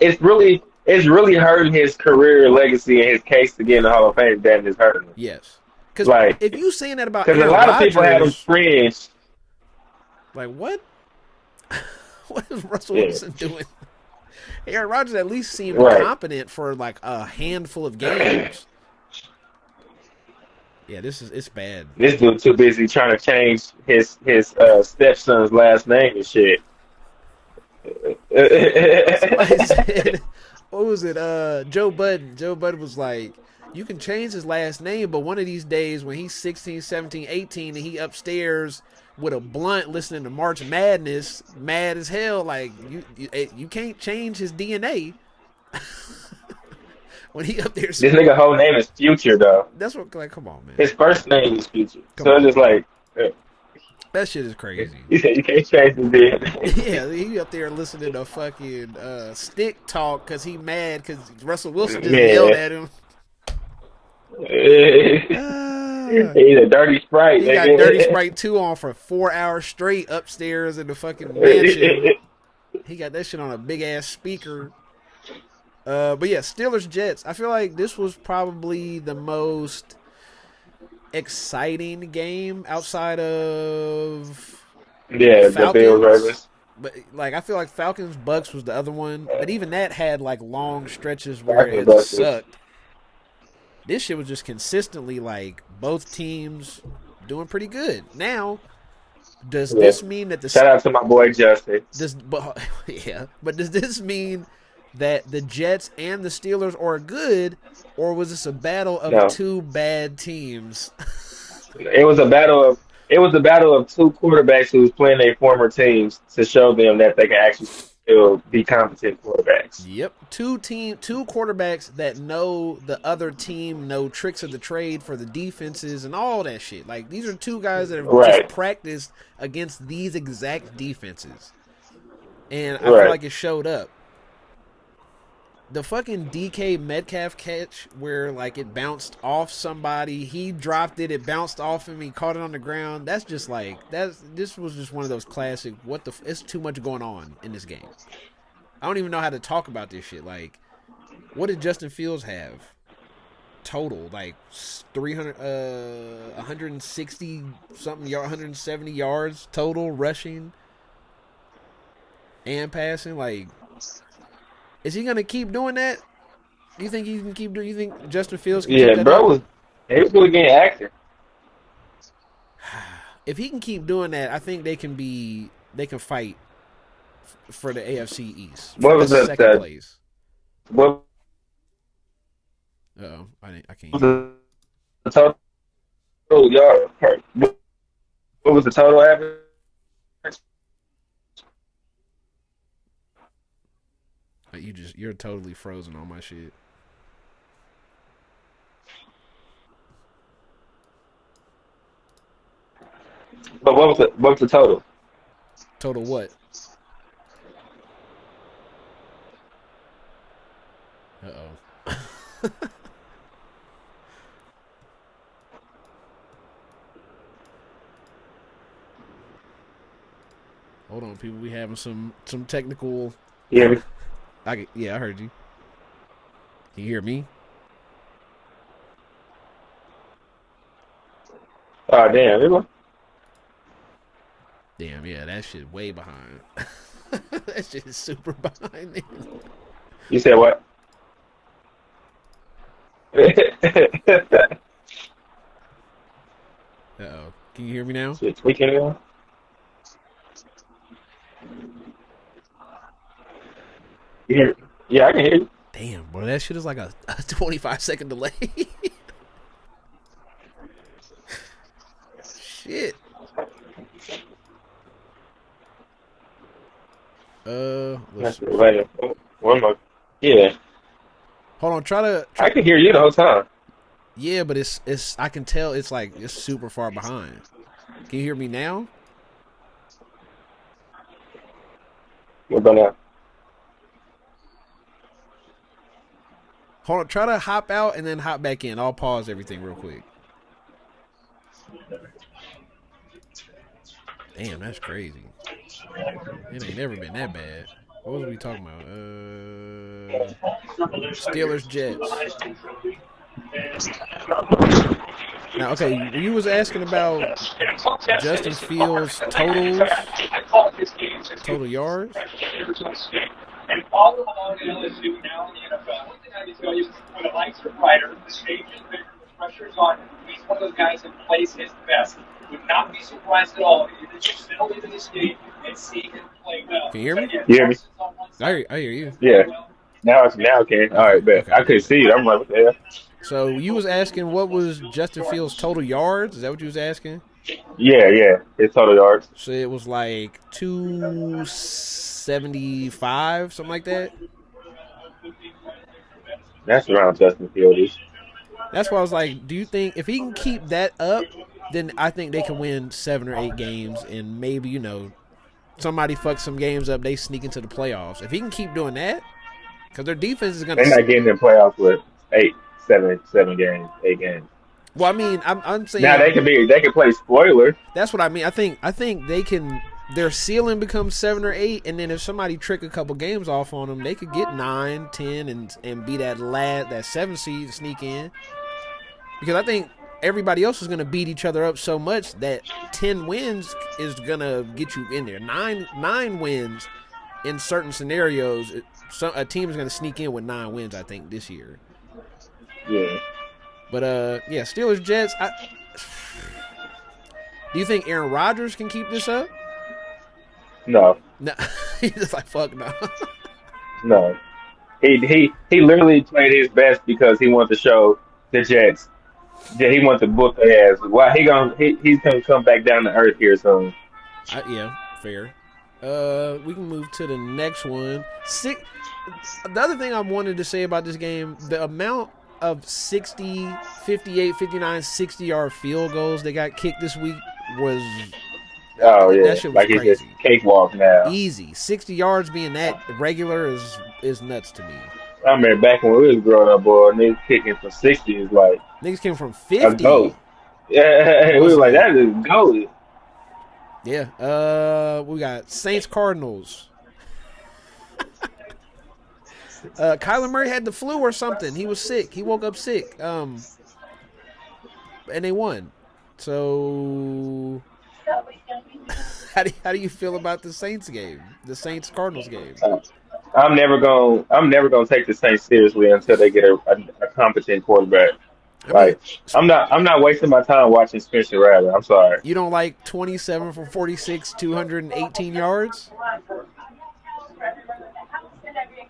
It's really hurting his career legacy and his case to get in the Hall of Fame. That is hurting him. Yes, because Like, if you saying that about because a Aaron lot of people had him Rodgers, fringe. like what? What is Russell Yeah. Wilson doing? Aaron Rodgers at least seemed Right. competent for like a handful of games. Yeah, it's bad. This dude too busy trying to change his stepson's last name and shit. Somebody said, what was it? Joe Budden. Joe Budden was like, you can change his last name, but one of these days when he's 16, 17, 18, and he upstairs with a blunt listening to March Madness, mad as hell, like you can't change his DNA when he up there. This nigga whole name is Future though. That's what. Like, come on, man. His first name is Future. Come So it's on, just like that shit is crazy. he said you can't change the DNA. Yeah, he up there listening to fucking stick talk because he mad because Russell Wilson just yelled Yeah. at him. He's a dirty sprite, He got nigga. Dirty Sprite 2 on for 4 hours straight upstairs in the fucking mansion. He got that shit on a big ass speaker. But yeah, Steelers Jets. I feel like this was probably the most exciting game outside of Yeah, the Bills Falcons. Ravens. But like I feel like Falcons Bucks was the other one. But even that had like long stretches where Falcons it Bucks. sucked. This shit was just consistently like both teams doing pretty good. Now, does Yeah. this mean that Shout out to my boy Justin. but does this mean that the Jets and the Steelers are good, or was this a battle of No. two bad teams? It was a battle of two quarterbacks who was playing their former teams to show them that they can actually still be competent quarterbacks. Yep, two quarterbacks that know the other team, know tricks of the trade for the defenses and all that shit. Like these are two guys that have Right. just practiced against these exact defenses, and I feel Right. like it showed up. The fucking DK Metcalf catch where like it bounced off somebody, he dropped it, it bounced off him, he caught it on the ground. That's just like this was just one of those classic. It's too much going on in this game. I don't even know how to talk about this shit. Like, what did Justin Fields have total? Like 300, 160 something, 170 yards total rushing and passing. Like, is he gonna keep doing that? Do you think he can keep doing? You think Justin Fields can keep Yeah, that bro up? he was really getting active. If he can keep doing that, I think they can fight for the AFC East What for was the the, second the place. what Oh, I can't was hear you. the total yard? What was the total average? You're totally frozen on my shit. But what was the total? Total what? Uh-oh. Hold on, people. We having some technical. Yeah. Yeah, I heard you. Can you hear me? Oh damn. Damn, yeah, that shit way behind. That shit is super behind. You said what? Uh-oh. Can you hear me now? Shit, tweaking it. Yeah, yeah, I can hear you. Damn, bro, that shit is like a 25-second delay. Shit. Let's That's the way. One more. Yeah, hold on. Try. I can hear you the whole time. Yeah, but it's. I can tell it's like it's super far behind. Can you hear me now? What about now? Hold on. Try to hop out and then hop back in. I'll pause everything real quick. Damn, that's crazy. It ain't never been that bad. What was we talking about? Steelers Jets. Now, okay, you was asking about Justin Fields total yards. And all along in LSU now in the NFL. One thing I can tell you is when the lights are brighter, the stage is bigger, the pressure's on. He's one of those guys that plays his best. Would not be surprised at all if you just settle into this game and see him play well. Can you hear me? You hear me? I hear you. Yeah. Now okay. All right, bet. Okay. I couldn't see you. I'm like, what the hell? So you was asking what was Justin Fields' total yards? Is that what you was asking? Yeah. His total yards. So it was like 275, something like that. That's around Justin Fields. That's why I was like, do you think if he can keep that up, then I think they can win 7 or 8 games, and maybe somebody fucks some games up, they sneak into the playoffs. If he can keep doing that, because their defense is gonna. They're not getting in the playoffs with 7 games, 8 games. Well, I mean, I'm saying Now they can play spoiler. That's what I mean. I think they can. Their ceiling becomes 7 or 8, and then if somebody trick a couple games off on them, they could get 9, 10, and be that 7 seed to sneak in. Because I think everybody else is going to beat each other up so much that 10 wins is going to get you in there. 9 wins in certain scenarios. A team is going to sneak in with 9 wins, I think, this year. Yeah. But yeah, Steelers Jets. Do you think Aaron Rodgers can keep this up? No. He's just like fuck no. No. He literally played his best because he wanted to show the Jets that he wanted to book their ass. Why he's gonna come back down to earth here soon. Yeah, fair. We can move to the next one. The other thing I wanted to say about this game, the amount of 60, 58, 59, 60-yard field goals they got kicked this week was. Oh yeah, that shit was it's crazy. just cakewalk now. Easy, 60 yards being that regular is nuts to me. I remember back when we was growing up, boy, niggas kicking for 60 is like Niggas came from a 50. goat. Yeah, we was like, that is goat. Yeah. We got Saints Cardinals. Kyler Murray had the flu or something. He was sick. He woke up sick. And they won. So how do you feel about the Saints game? The Saints Cardinals game? I'm never gonna take the Saints seriously until they get a competent quarterback. I'm not wasting my time watching Spencer Rattler. I'm sorry. You don't like 27 for 46, 218 yards?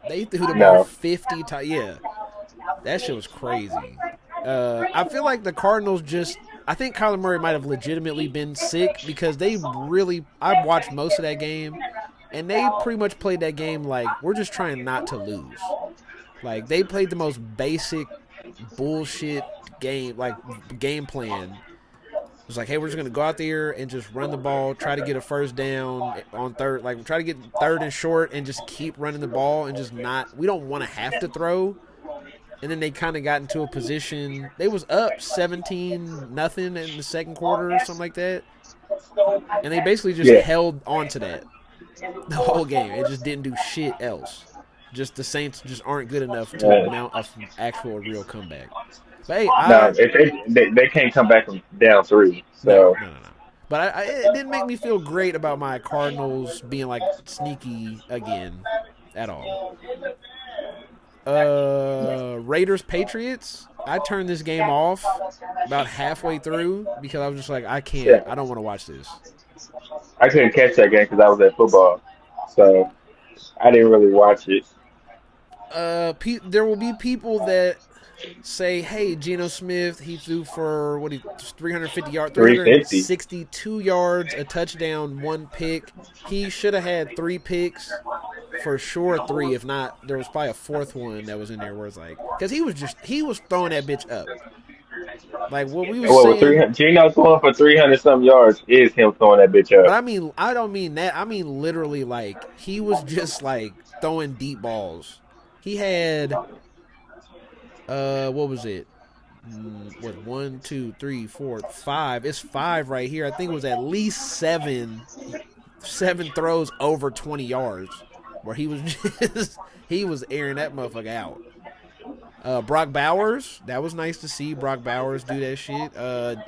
They threw the ball 50 times. Yeah, that shit was crazy. I feel like the Cardinals I think Kyler Murray might have legitimately been sick because I watched most of that game, and they pretty much played that game like we're just trying not to lose. Like they played the most basic bullshit game plan. was like, hey, we're just gonna go out there and just run the ball, try to get a first down on third, like try to get third and short, and just keep running the ball and just not. We don't want to have to throw. And then they kind of got into a position. They was up 17-0 in the second quarter or something like that, and they basically just held on to that the whole game. It just didn't do shit else. Just the Saints just aren't good enough to mount an actual real comeback. But hey, if they can't come back from down 3. So no. But it didn't make me feel great about my Cardinals being like sneaky again at all. Raiders Patriots. I turned this game off about halfway through because I was just like, I can't. Yeah. I don't want to watch this. I couldn't catch that game because I was at football, so I didn't really watch it. There will be people that say, "Hey, Geno Smith, he threw for 350 yards, 362 yards, a touchdown, 1 pick. He should have had 3 picks." For sure 3, if not, there was probably a 4th one that was in there where it's like, because he was throwing that bitch up. Like what we were saying. Gino's going for 300-something yards is him throwing that bitch up. But I mean, I don't mean that. I mean literally, like he was just like throwing deep balls. He had, what was it? What 1, 2, 3, 4, 5? It's 5 right here. I think it was at least 7 throws over 20 yards. Where he was airing that motherfucker out. Brock Bowers, that was nice to see Brock Bowers do that shit.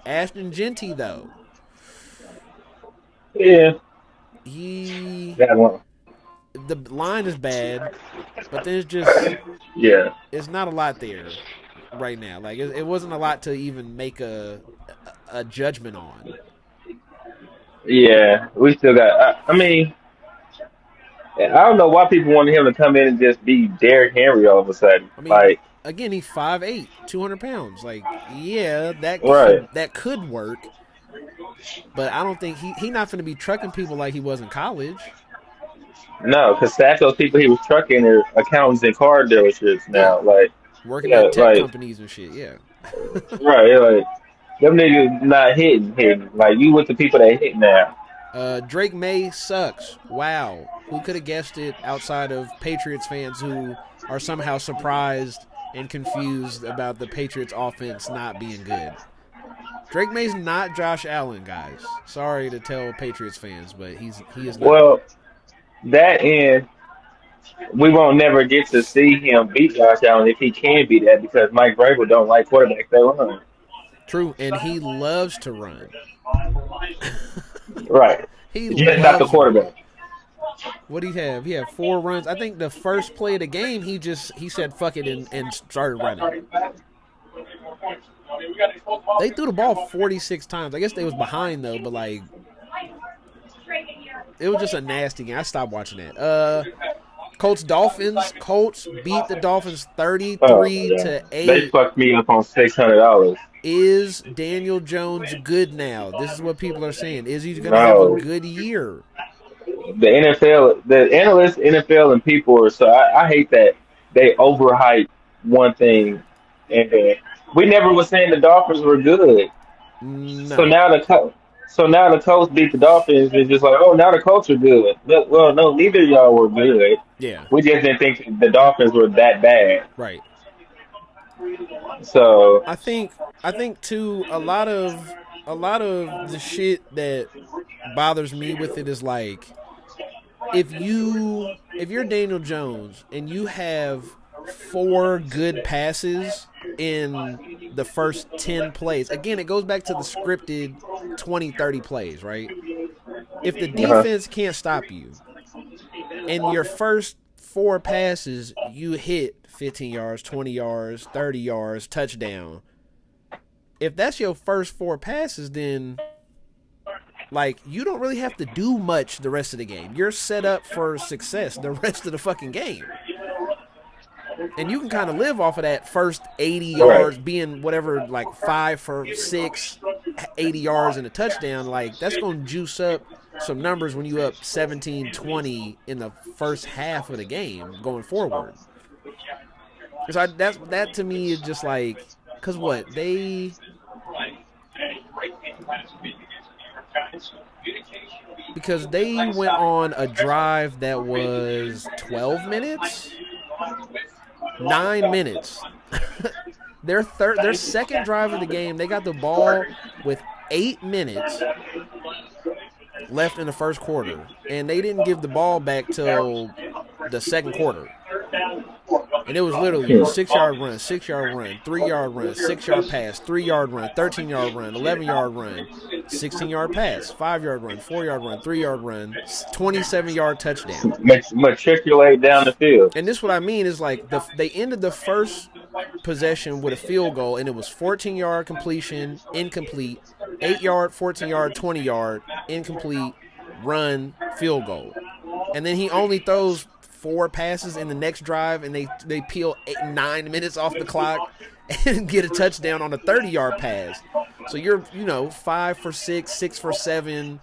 Ashton Genty though. Yeah. The line is bad, but there's just it's not a lot there right now. Like it wasn't a lot to even make a judgment on. Yeah, we still got. I mean. I don't know why people wanted him to come in and just be Derrick Henry all of a sudden. I mean, like again, he's 5'8", 200 pounds. Like, yeah, that could work, but I don't think he's not going to be trucking people like he was in college. No, because half those people he was trucking are accountants and car dealerships now, like working at tech companies and shit. Yeah, right. Like them niggas not hitting. Like you with the people that hit now. Drake May sucks. Wow. Who could have guessed it outside of Patriots fans who are somehow surprised and confused about the Patriots offense not being good? Drake May's not Josh Allen, guys. Sorry to tell Patriots fans, but he is not. Well, that end, we won't never get to see him beat Josh Allen if he can beat that because Mike Vrabel don't like quarterbacks that run. True, and he loves to run. Right. He's not the quarterback. What did he have? He had 4 runs. I think the first play of the game, he said fuck it and started running. They threw the ball 46 times. I guess they was behind though, but like it was just a nasty game. I stopped watching that. Colts-Dolphins. Colts beat the Dolphins 33-8. They fucked me up on $600. Is Daniel Jones good now? This is what people are saying. Is he going to have a good year? The NFL, the analysts, NFL, and people are so. I hate that they overhype one thing, and we never was saying the Dolphins were good. No. So now the Colts beat the Dolphins. It's just like, oh, now the Colts are good. Well, no, neither of y'all were good. Yeah. We just didn't think the Dolphins were that bad. Right. So I think too a lot of the shit that bothers me with it is like if you're Daniel Jones and you have 4 good passes in the first 10 plays, again it goes back to the scripted 20-30 plays, right? If the defense can't stop you and your first 4 passes you hit 15 yards, 20 yards, 30 yards, touchdown. If that's your first 4 passes, then like you don't really have to do much the rest of the game. You're set up for success the rest of the fucking game. And you can kind of live off of that first 80 yards being whatever, like 5 for 6, 80 yards and a touchdown. Like that's going to juice up some numbers when you up 17-20 in the first half of the game going forward. Because that to me is just like, because what because they went on a drive that was 12 minutes, 9 minutes. Their second drive of the game, they got the ball with 8 minutes left in the first quarter, and they didn't give the ball back till the second quarter. And it was literally a 6-yard run, 6-yard run, 3-yard run, 6-yard pass, 3-yard run, 13-yard run, 11-yard run, 16-yard pass, 5-yard run, 4-yard run, 3-yard run, 27-yard touchdown. Matriculate down the field. And this what I mean is like they ended the first possession with a field goal, and it was 14-yard completion, incomplete, 8-yard, 14-yard, 20-yard, incomplete, run, field goal. And then he only throws 4 passes in the next drive, and they peel 9 minutes off the clock and get a touchdown on a 30-yard pass. So you're 5 for 6, 6 for 7,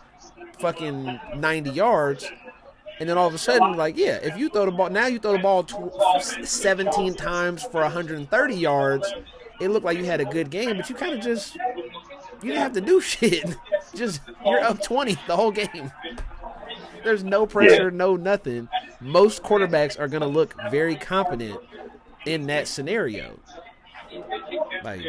fucking 90 yards. And then all of a sudden, like, yeah, if you throw the ball, now you throw the ball 17 times for 130 yards, it looked like you had a good game, but you kind of just, you didn't have to do shit. Just, you're up 20 the whole game. There's no pressure, no nothing. Most quarterbacks are going to look very competent in that scenario. Like,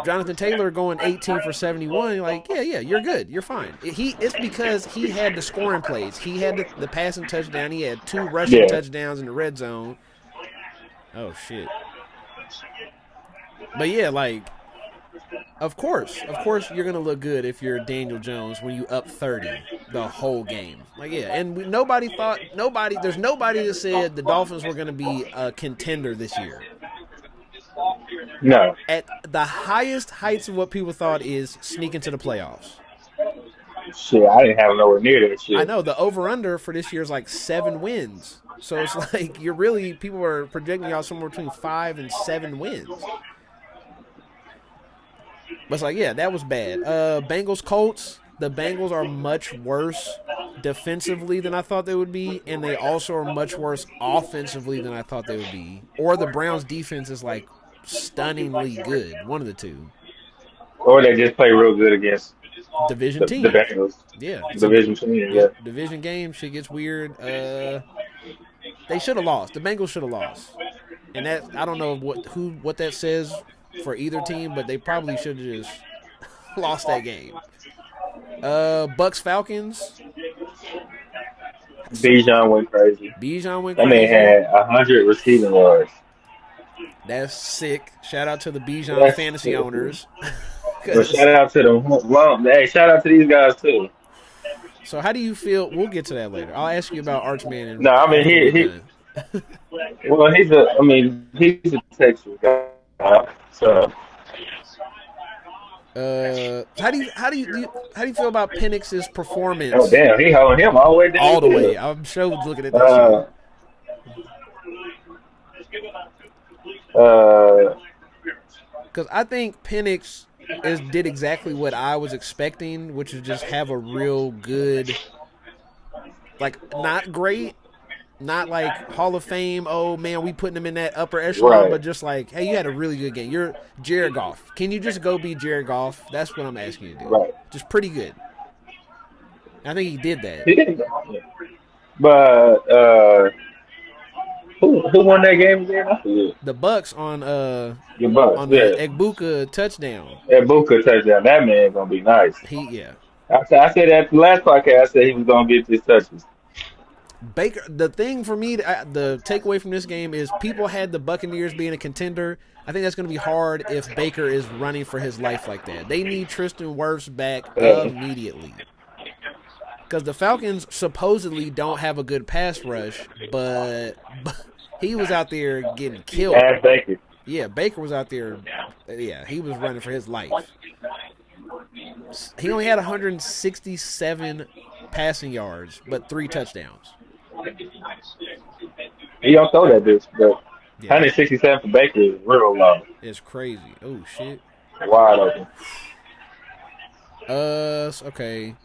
Jonathan Taylor going 18 for 71, like, yeah, you're good. You're fine. It's because he had the scoring plays. He had the passing touchdown. He had 2 rushing touchdowns in the red zone. Oh, shit. But, yeah, like, of course you're going to look good if you're Daniel Jones when you up 30 the whole game. Like, yeah, and there's nobody that said the Dolphins were going to be a contender this year. No. At the highest heights of what people thought is sneak into the playoffs. Shit, I didn't have nowhere near that shit. I know, the over-under for this year is like 7 wins. So it's like people are projecting y'all somewhere between 5 and 7 wins. But it's like, yeah, that was bad. Bengals-Colts, the Bengals are much worse defensively than I thought they would be, and they also are much worse offensively than I thought they would be. Or the Browns' defense is, like, stunningly good. One of the two. Or they just play real good against division team. The Bengals. Yeah. Division team, yeah. Division game, shit gets weird. They should have lost. The Bengals should have lost. And that, I don't know what that says for either team, but they probably should have just lost that game. Bucks-Falcons. Bijan went crazy. That man had 100 receiving yards. That's sick. Shout out to the Bijan fantasy sick. Owners. But shout out to them. Well, hey, shout out to these guys too. So how do you feel? We'll get to that later. I'll ask you about Archman. And no, I mean he well, he's a Texas guy. So how do you feel about Penix's performance? Oh damn, he holding him all the way down. All the way. I'm sure looking at that. Because I think Penix did exactly what I was expecting, which is just have a real good, like, not great, not like Hall of Fame, oh man, we putting him in that upper echelon, right. But just like, hey, you had a really good game. You're Jared Goff. Can you just go be Jared Goff? That's what I'm asking you to do. Right. Just pretty good. I think he did that. He did. But who won that game again? The Bucks on the Egbuka touchdown. Egbuka touchdown. That man gonna be nice. I said at the last podcast, I said he was gonna get his touches. Baker. The thing for me, the takeaway from this game is people had the Buccaneers being a contender. I think that's going to be hard if Baker is running for his life like that. They need Tristan Wirfs back immediately. Because the Falcons supposedly don't have a good pass rush, but he was out there getting killed. Baker. Yeah, Baker was out there. Yeah, he was running for his life. He only had 167 passing yards, but 3 touchdowns. He don't throw that bitch, but 167 for Baker is real low. It's crazy. Oh, shit. Wide open. Okay.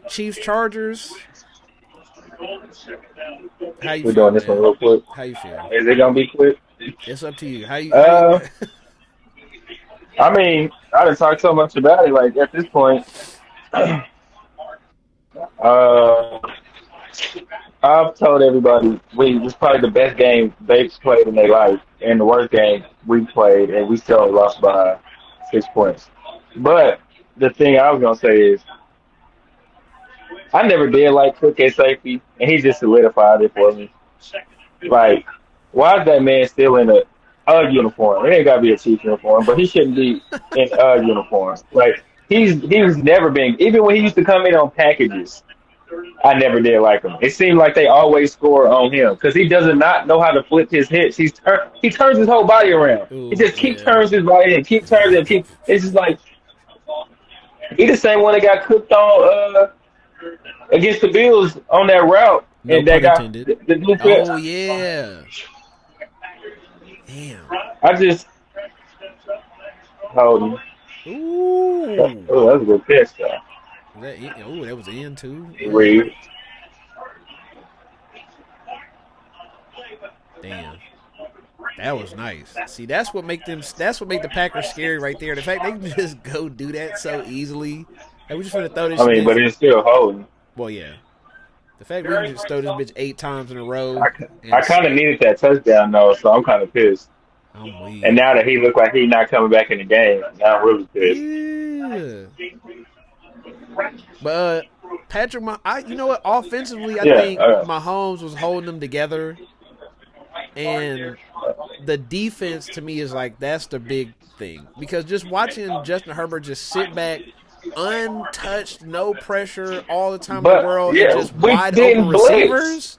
Chiefs-Chargers. How you We're feel, doing this one real quick. How you feel? Is it going to be quick? It's up to you. How you I mean, I done talked so much about it. Like at this point, uh, I've told everybody we it was probably the best game they've played in their life, and the worst game we played, and we still lost by 6 points. But the thing I was gonna say is, I never did like Cook at safety, and he just solidified it for me. Like, why is that man still in a uniform? It ain't gotta be a Chiefs uniform, but he shouldn't be in a uniform. Like, he's never been. Even when he used to come in on packages, I never did like him. It seemed like they always score on him because he does not know how to flip his hips. He turns his whole body around. He Ooh, just keep yeah. turns his body and keep turns and keep. It's just like he the same one that got cooked on against the Bills on that route, No and that pun got intended. the new Oh yeah. Damn. I just hold him. Ooh. Oh, that was a good pitch, though. That was in too. Reed. Damn. That was nice. See, that's what make the Packers scary right there. The fact they can just go do that so easily. Like, we just want to throw this I mean, bitch. but it's still holding. Well, yeah. The fact we can just throw this bitch 8 times in a row. I kind of needed that touchdown though, so I'm kind of pissed. I'm weak. And now that he looked like he's not coming back in the game, now I'm really pissed. Yeah. But Patrick, you know what? Offensively, I Yeah, think Mahomes was holding them together, and the defense to me is like that's the big thing because just watching Justin Herbert just sit back, untouched, no pressure all the time in But the world, yeah, and just we wide didn't open blitz. receivers.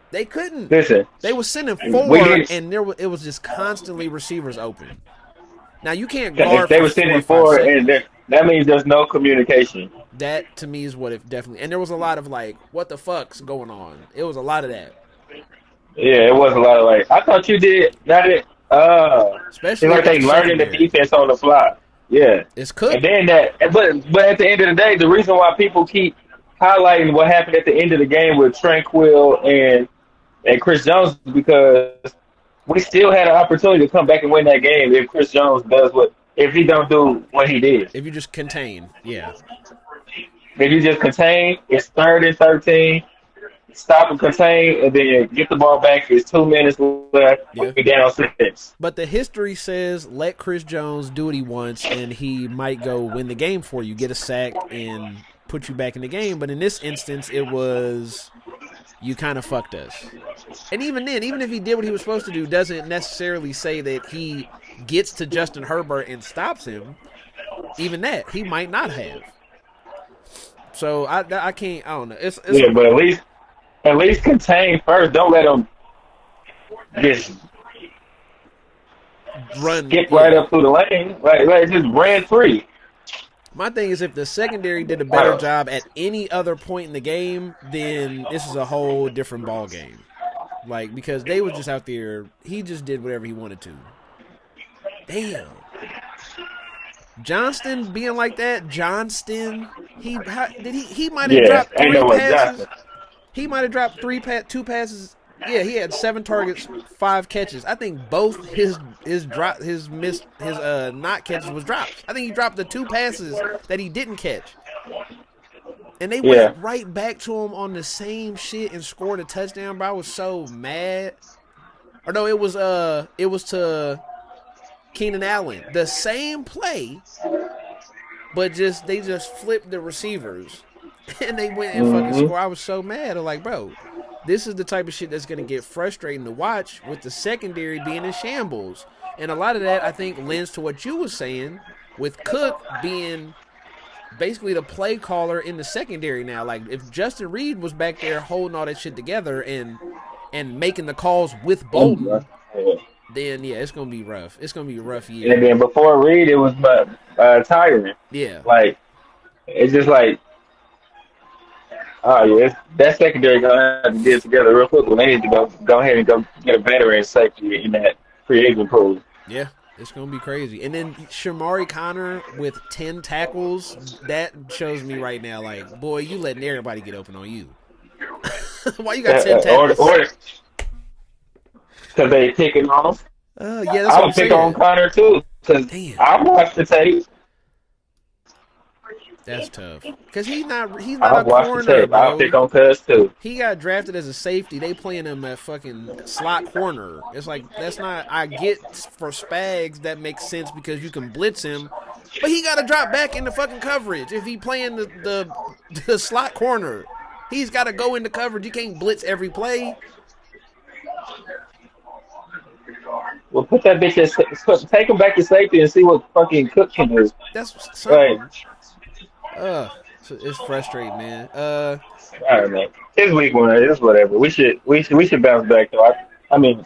They couldn't. Listen, They were sending we 4, didn't. and it was just constantly receivers open. Now you can't If guard they for were 4 sitting or 5 4, seconds. and that means there's no communication. That to me is what it definitely. And there was a lot of like, what the fuck's going on? It was a lot of that, Yeah, it was a lot of like. I thought you did that. especially It's like they against the learning the secondary. defense on the fly. Yeah. It's Cook. And then but at the end of the day, the reason why people keep highlighting what happened at the end of the game with Tranquil and Chris Jones is because we still had an opportunity to come back and win that game if Chris Jones if he don't do what he did. If you just contain, yeah, If you just contain, it's 3rd and 13. Stop and contain, and then get the ball back. It's 2 minutes left. Yeah. We down 6. but the history says let Chris Jones do what he wants, and he might go win the game for you, get a sack, and put you back in the game. But in this instance, it was you kind of fucked us. And even then, even if he did what he was supposed to do, doesn't necessarily say that he gets to Justin Herbert and stops him. Even that, he might not have. So I can't. I don't know. It's Yeah, but at least contain first. Don't let them just run. skip right up through the lane. Like just ran free. My thing is, if the secondary did a better job at any other point in the game, then this is a whole different ball game. Like, because they was just out there, he just did whatever he wanted to. Damn. Johnston being like that, he might have dropped 3 passes. He might have dropped 2 passes. Yeah, he had 7 targets, 5 catches. I think both his not catches was drops. I think he dropped the 2 passes that he didn't catch. And they went right back to him on the same shit and scored a touchdown, bro. I was so mad. Or no, it was to Keenan Allen. The same play, but they just flipped the receivers. And they went and fucking scored. I was so mad. I'm like, bro, this is the type of shit that's going to get frustrating to watch with the secondary being in shambles. And a lot of that, I think, lends to what you were saying with Cook being basically the play caller in the secondary now. Like, if Justin Reed was back there holding all that shit together and making the calls with Bolden, then, yeah, it's going to be rough. It's going to be a rough year. And then before Reed, it was Tyron. Yeah. Like, it's just like, oh, yeah, that secondary going to have to get together real quick. They need to go ahead and go get a veteran safety in that free agent pool. Yeah, it's going to be crazy. And then Shamari Connor with 10 tackles, that shows me right now, like, boy, you letting everybody get open on you. Why you got 10 tackles? Because they picking on him. Yeah, that's I what I'm would pick saying. on Connor, too. Because Damn. I watched the tape. That's tough. Because he's not I a watched the corner, tape. I'll bro. pick on Cuz too. He got drafted as a safety. They playing him at fucking slot corner. It's like, that's not. I get for Spags that makes sense because you can blitz him, but he got to drop back into fucking coverage if he playing the slot corner. He's got to go into coverage. You can't blitz every play. Well, put that bitch at, take him back to safety and see what fucking Cook can do. That's something. Right. It's frustrating, man. I don't know. It's week one. It's whatever. We should bounce back though. I mean,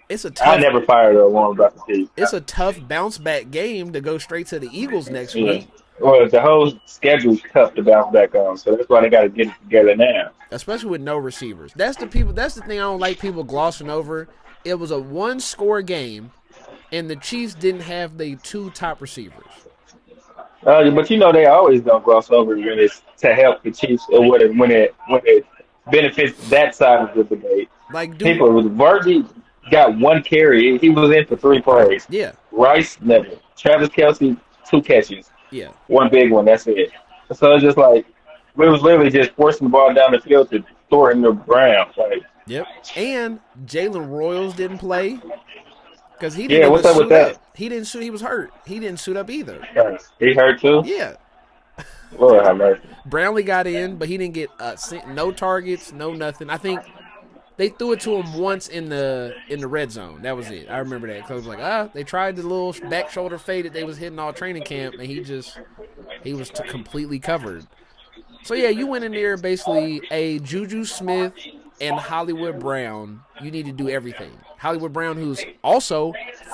it's a I tough. never fired or won about the team. It's a tough bounce back game to go straight to the Eagles next week. Well, the whole schedule's tough to bounce back on, so that's why they got to get it together now. Especially with no receivers. That's the thing I don't like people glossing over. It was a one-score game, and the Chiefs didn't have the two top receivers. But you know they always don't gloss over when it's to help the Chiefs or when it benefits that side of the debate. Like, people with Virgie got one carry. He was in for 3 plays. Yeah. Rice never. Travis Kelce 2 catches. Yeah. One big one. That's it. So it's just like we was literally just forcing the ball down the field to throw it in the ground. Like. Yep. And Jalen Royals didn't play because he didn't. Yeah, what's up with that? He didn't suit. He was hurt. He didn't suit up either. He hurt too. Yeah. Lord have mercy. Brownlee got in, but he didn't get no targets, no nothing. I think they threw it to him once in the red zone. That was it. I remember that because I was like, they tried the little back shoulder fade that they was hitting all training camp, and he was completely covered. So yeah, you went in there basically a Juju Smith and Hollywood Brown. You need to do everything. Hollywood Brown, who's also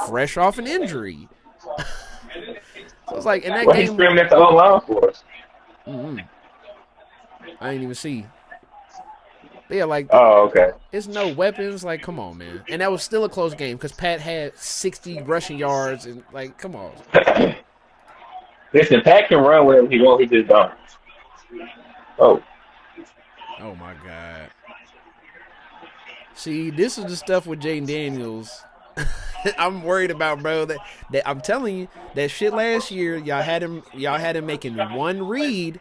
fresh off an injury. So it's like in that game. He's screaming at the whole line for us. I didn't even see. Yeah, like. Oh, okay. It's no weapons. Like, come on, man. And that was still a close game because Pat had 60 rushing yards and like, come on. Listen, Pat can run whatever he wants. He just don't. Oh my God. See, this is the stuff with Jaden Daniels. I'm worried about, bro. That I'm telling you, that shit last year, y'all had him making one read.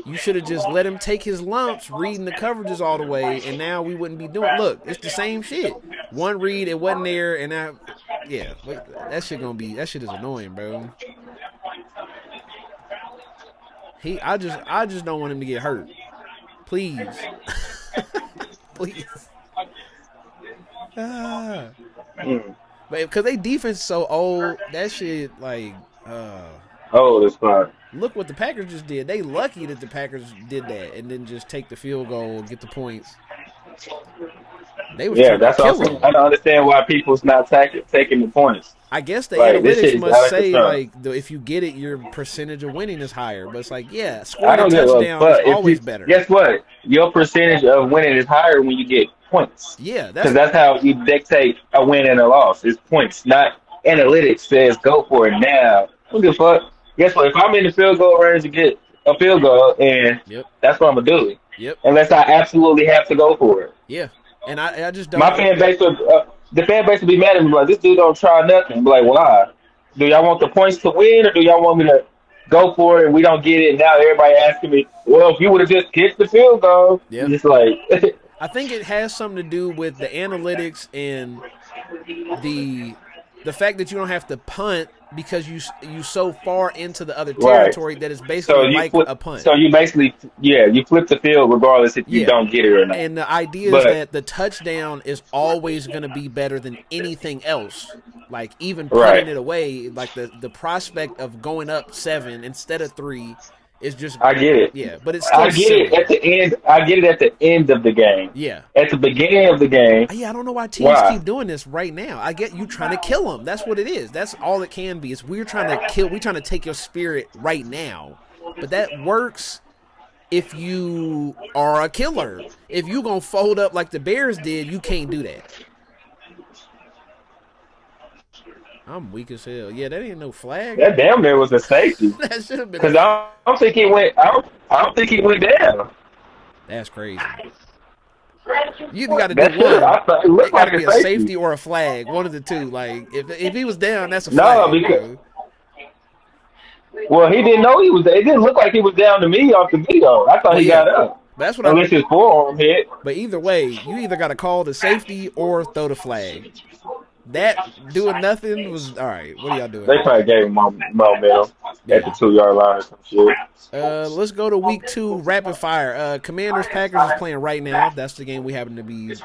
You should have just let him take his lumps, reading the coverages all the way, and now we wouldn't be doing. Look, it's the same shit. One read, it wasn't there, and now, yeah, that shit is annoying, bro. I just don't want him to get hurt. Please. Please. But because they defense is so old, that shit like that's fine. Look what the Packers just did. They lucky that the Packers did that and didn't just take the field goal and get the points. They was that's awesome. I don't understand why people's not taking the points. I guess the analytics must say like if you get it, your percentage of winning is higher. But it's like, scoring a touchdown is always better. Guess what? Your percentage of winning is higher when you get points. Yeah, because that's how you dictate a win and a loss. It's points, not analytics. Says go for it now. Who the fuck? Guess what? If I'm in the field goal range to get a field goal, and that's what I'm gonna do. Yep. Unless I absolutely have to go for it. Yeah, and I just don't. My fan base the fan base would be mad at me like, this dude don't try nothing. I'm like, why? Do y'all want the points to win, or do y'all want me to go for it and we don't get it? And now everybody asking me, well, if you would have just kicked the field goal, it's like. I think it has something to do with the analytics and the fact that you don't have to punt because you so far into the other territory that it's basically a punt. So you basically, you flip the field regardless if you don't get it or not. And the idea is that the touchdown is always going to be better than anything else. Like even punting it away, like the prospect of going up 7 instead of 3 is just. I get it. Yeah, but it's still I get it at the end. I get it at the end of the game. Yeah. At the beginning of the game. Yeah, I don't know why teams keep doing this right now. I get you trying to kill them. That's what it is. That's all it can be. It's we're trying to kill. We're trying to take your spirit right now. But that works if you are a killer. If you gonna fold up like the Bears did, you can't do that. I'm weak as hell. Yeah, that ain't no flag. That damn near was a safety. That should have been. Because I don't think he went. I don't think he went down. That's crazy. You either got to do That's it. one. I thought it It looked got to like be a a safety. safety or a flag. One of the two. Like if he was down, that's a No, flag, because bro. well, he didn't know he was. It didn't look like he was down to me off the video. I thought Well, he yeah, got up, but that's what I. unless his forearm hit. But either way, you either got to call the safety or throw the flag. That doing nothing was all right. What are y'all doing They here? probably gave him momentum at the Yeah. 2 yard line or some shit. Let's go to week 2, rapid fire. Commanders Packers is playing right now. That's the game we happen to be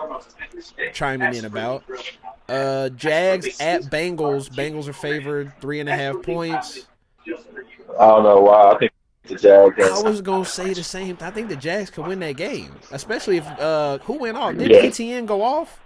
chiming in about. Jags at Bengals. Bengals are favored 3.5 points. I don't know why. I think the Jags. I was gonna say the same. I think the Jags could win that game, especially if who went off? Did Yeah. ETN go off?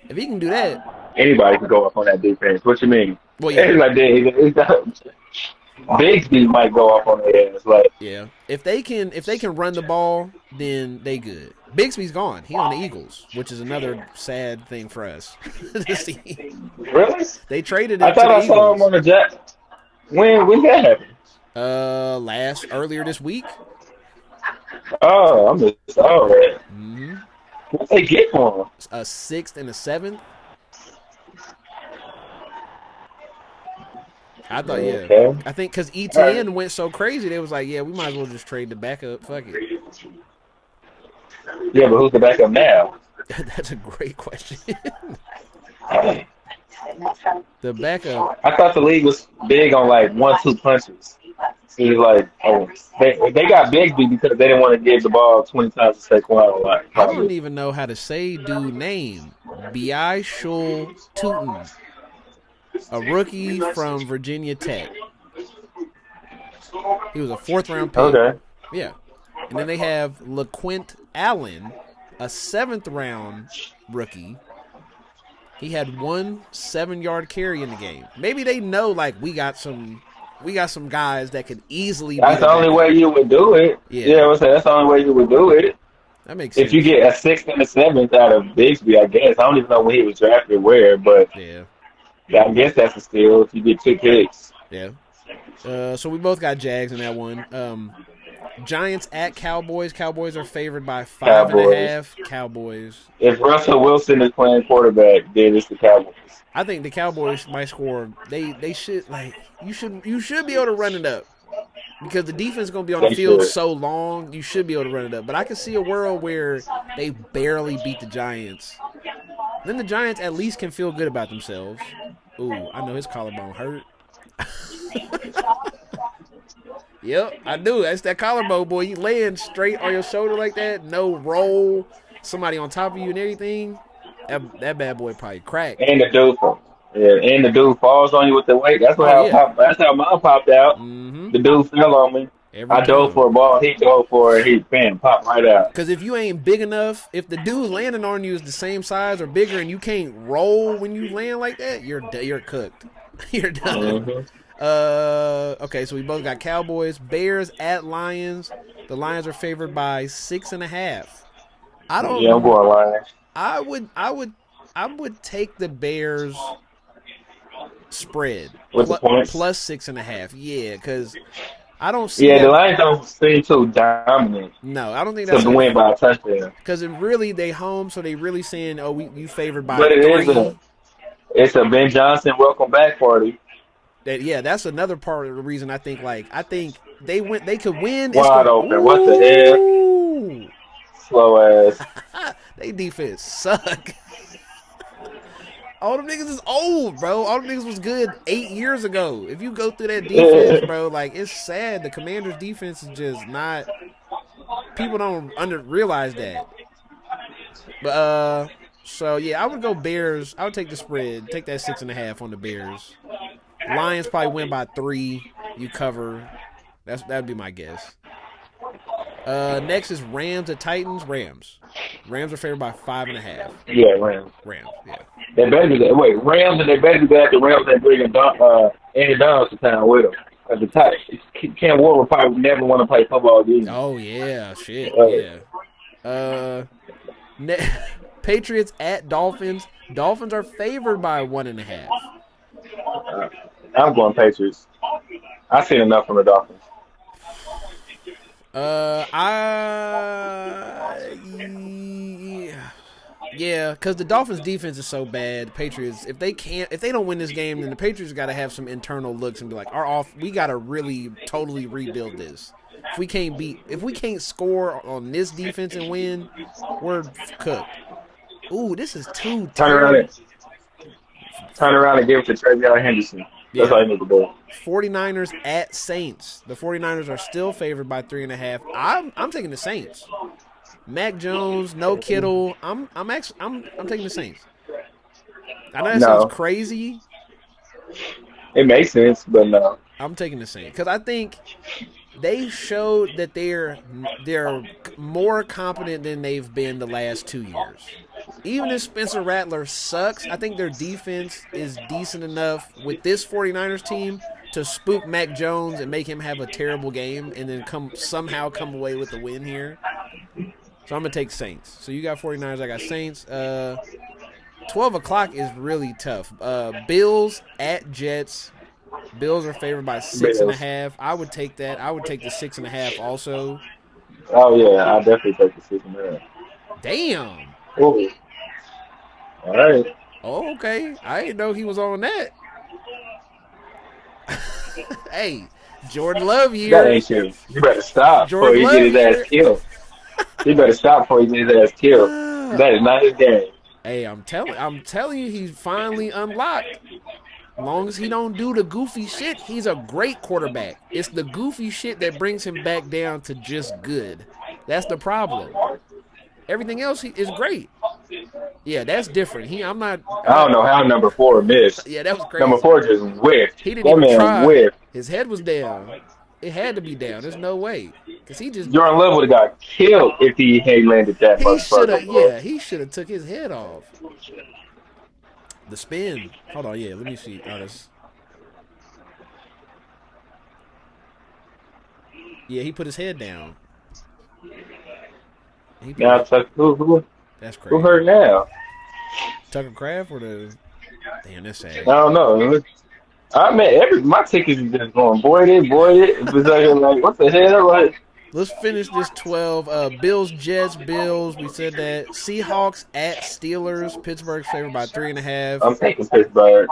If he can do that, Anybody can go up on that defense. What you mean? well, yeah, It's like Bigsby might go off on their ass. Like, yeah. If they can run the ball, then they good. Bigsby's gone. He on the Eagles, which is another sad thing for us to see. really? They traded him I to thought the I saw him on Eagles. the Jets. When that happened? Earlier this week. Oh, I missed all that. Mm-hmm. What they get for him? A 6th and a 7th. I thought, yeah. Okay. I think because ETN went so crazy, they was like, yeah, we might as well just trade the backup. Fuck it. Yeah, but who's the backup now? That's a great question. The backup. I thought the league was big on like 1-2 punches. It was like, oh, they got Bigsby because they didn't want to give the ball 20 times to Saquon. Like, I don't even know how to say dude name. B.I. Shul Tootin, a rookie from Virginia Tech. He was a 4th-round pick. Okay. Yeah. And then they have LaQuint Allen, a 7th-round rookie. He had 1 7-yard carry in the game. Maybe they know, like, we got some guys that could easily. That's the only way you would do it. Yeah. I'm saying that's the only way you would do it. That makes sense. If you get a 6th and a 7th out of Bigsby, I guess. I don't even know when he was drafted where, but Yeah. I guess that's a steal if you get 2 picks. Yeah. So we both got Jags in that one. Giants at Cowboys. Cowboys are favored by 5.5. Cowboys. If Russell Wilson is playing quarterback, then it's the Cowboys. I think the Cowboys might score. They should you should be able to run it up because the defense is going to be on the They field should. so long. You should be able to run it up. But I can see a world where they barely beat the Giants. Then the Giants at least can feel good about themselves. Ooh, I know his collarbone hurt. Yep, I do. That's that collarbone, boy. You laying straight on your shoulder like that, no roll, somebody on top of you and everything. That bad boy probably cracked. And the dude falls on you with the weight. That's Oh, yeah. That's how mine popped out. Mm-hmm. The dude fell on me. Every I dove time. for a ball. He dove for it. He popped right out. Because if you ain't big enough, if the dude landing on you is the same size or bigger, and you can't roll when you land like that, you're cooked. You're done. Mhm. Okay, so we both got Cowboys, Bears at Lions. The Lions are favored by 6.5. I don't. Yeah, I'm going Lions. I would take the Bears spread With the points? plus 6.5. Yeah, because I don't see. Yeah, that- the Lions don't seem too dominant No, I don't think that's to win by a touchdown. because really they home, so they really saying, "Oh, you favored by But it 3." is it's a Ben Johnson welcome back party. That's another part of the reason I think they could win. Wide open. What the hell? Ooh. Slow ass. They defense suck. All them niggas is old, bro. All them niggas was good 8 years ago. If you go through that defense, bro, like it's sad. The Commanders' defense is just not. People don't realize that. But so yeah, I would go Bears. I would take the spread. Take that 6.5 on the Bears. Lions probably win by 3. You cover. That'd be my guess. Next is Rams at Titans. Rams are favored by 5.5. Yeah, Rams. Yeah. They better be that. Wait, Rams and they better be that. The Rams that bring Andy Donald to town with them. Because the Titans, Ken Warren probably never want to play football again. Oh yeah, shit. Right. Yeah. Patriots at Dolphins. Dolphins are favored by 1.5. I'm going Patriots. I've seen enough from the Dolphins. Yeah, because the Dolphins' defense is so bad. The Patriots, if they don't win this game, then the Patriots got to have some internal looks and be like, we got to really totally rebuild this. If we can't score on this defense and win, we're cooked. Ooh, this is too terrible. Turn around and give it to TreVeyon Henderson. That's all you need to do. 49ers at Saints. The 49ers are still favored by 3.5. I'm taking the Saints. Mac Jones, no Kittle. I'm taking the Saints. I know that sounds crazy. It makes sense, but no. I'm taking the Saints because I think they showed that they're more competent than they've been the last 2 years. Even if Spencer Rattler sucks, I think their defense is decent enough with this 49ers team to spook Mac Jones and make him have a terrible game and then somehow come away with the win here. So I'm going to take Saints. So you got 49ers, I got Saints. 12 o'clock is really tough. Bills at Jets. Bills are favored by 6.5. I would take that. I would take the 6.5 also. Oh, yeah. I definitely take the 6.5. Damn. Ooh. All right. Oh, okay. I didn't know he was on that. Hey, Jordan Love here. That ain't you. You better stop before he get his ass killed. You better stop before he get his ass killed. That is not his game. Hey, I'm telling you, he's finally unlocked. As long as he don't do the goofy shit, he's a great quarterback. It's the goofy shit that brings him back down to just good. That's the problem. Everything else is great. Yeah, that's different. I don't know how number 4 missed. Yeah, that was crazy. Number 4 just whiffed. He didn't even try. Whiffed. His head was down. It had to be down. There's no way. Because he just. Jordan Love would have got killed if he had landed that much further. Yeah, he should have took his head off. The spin. Hold on, yeah, let me see. Oh, yeah, he put his head down. Now, who? That's crazy. Who hurt now? Tucker Kraft or the? Damn, that's sad. I don't know. I mean, my tickets is just going voided. It was like, what the hell? Like, let's finish this 12. Bills, Jets, Bills. We said that. Seahawks at Steelers. Pittsburgh's favored by 3.5. I'm taking Pittsburgh.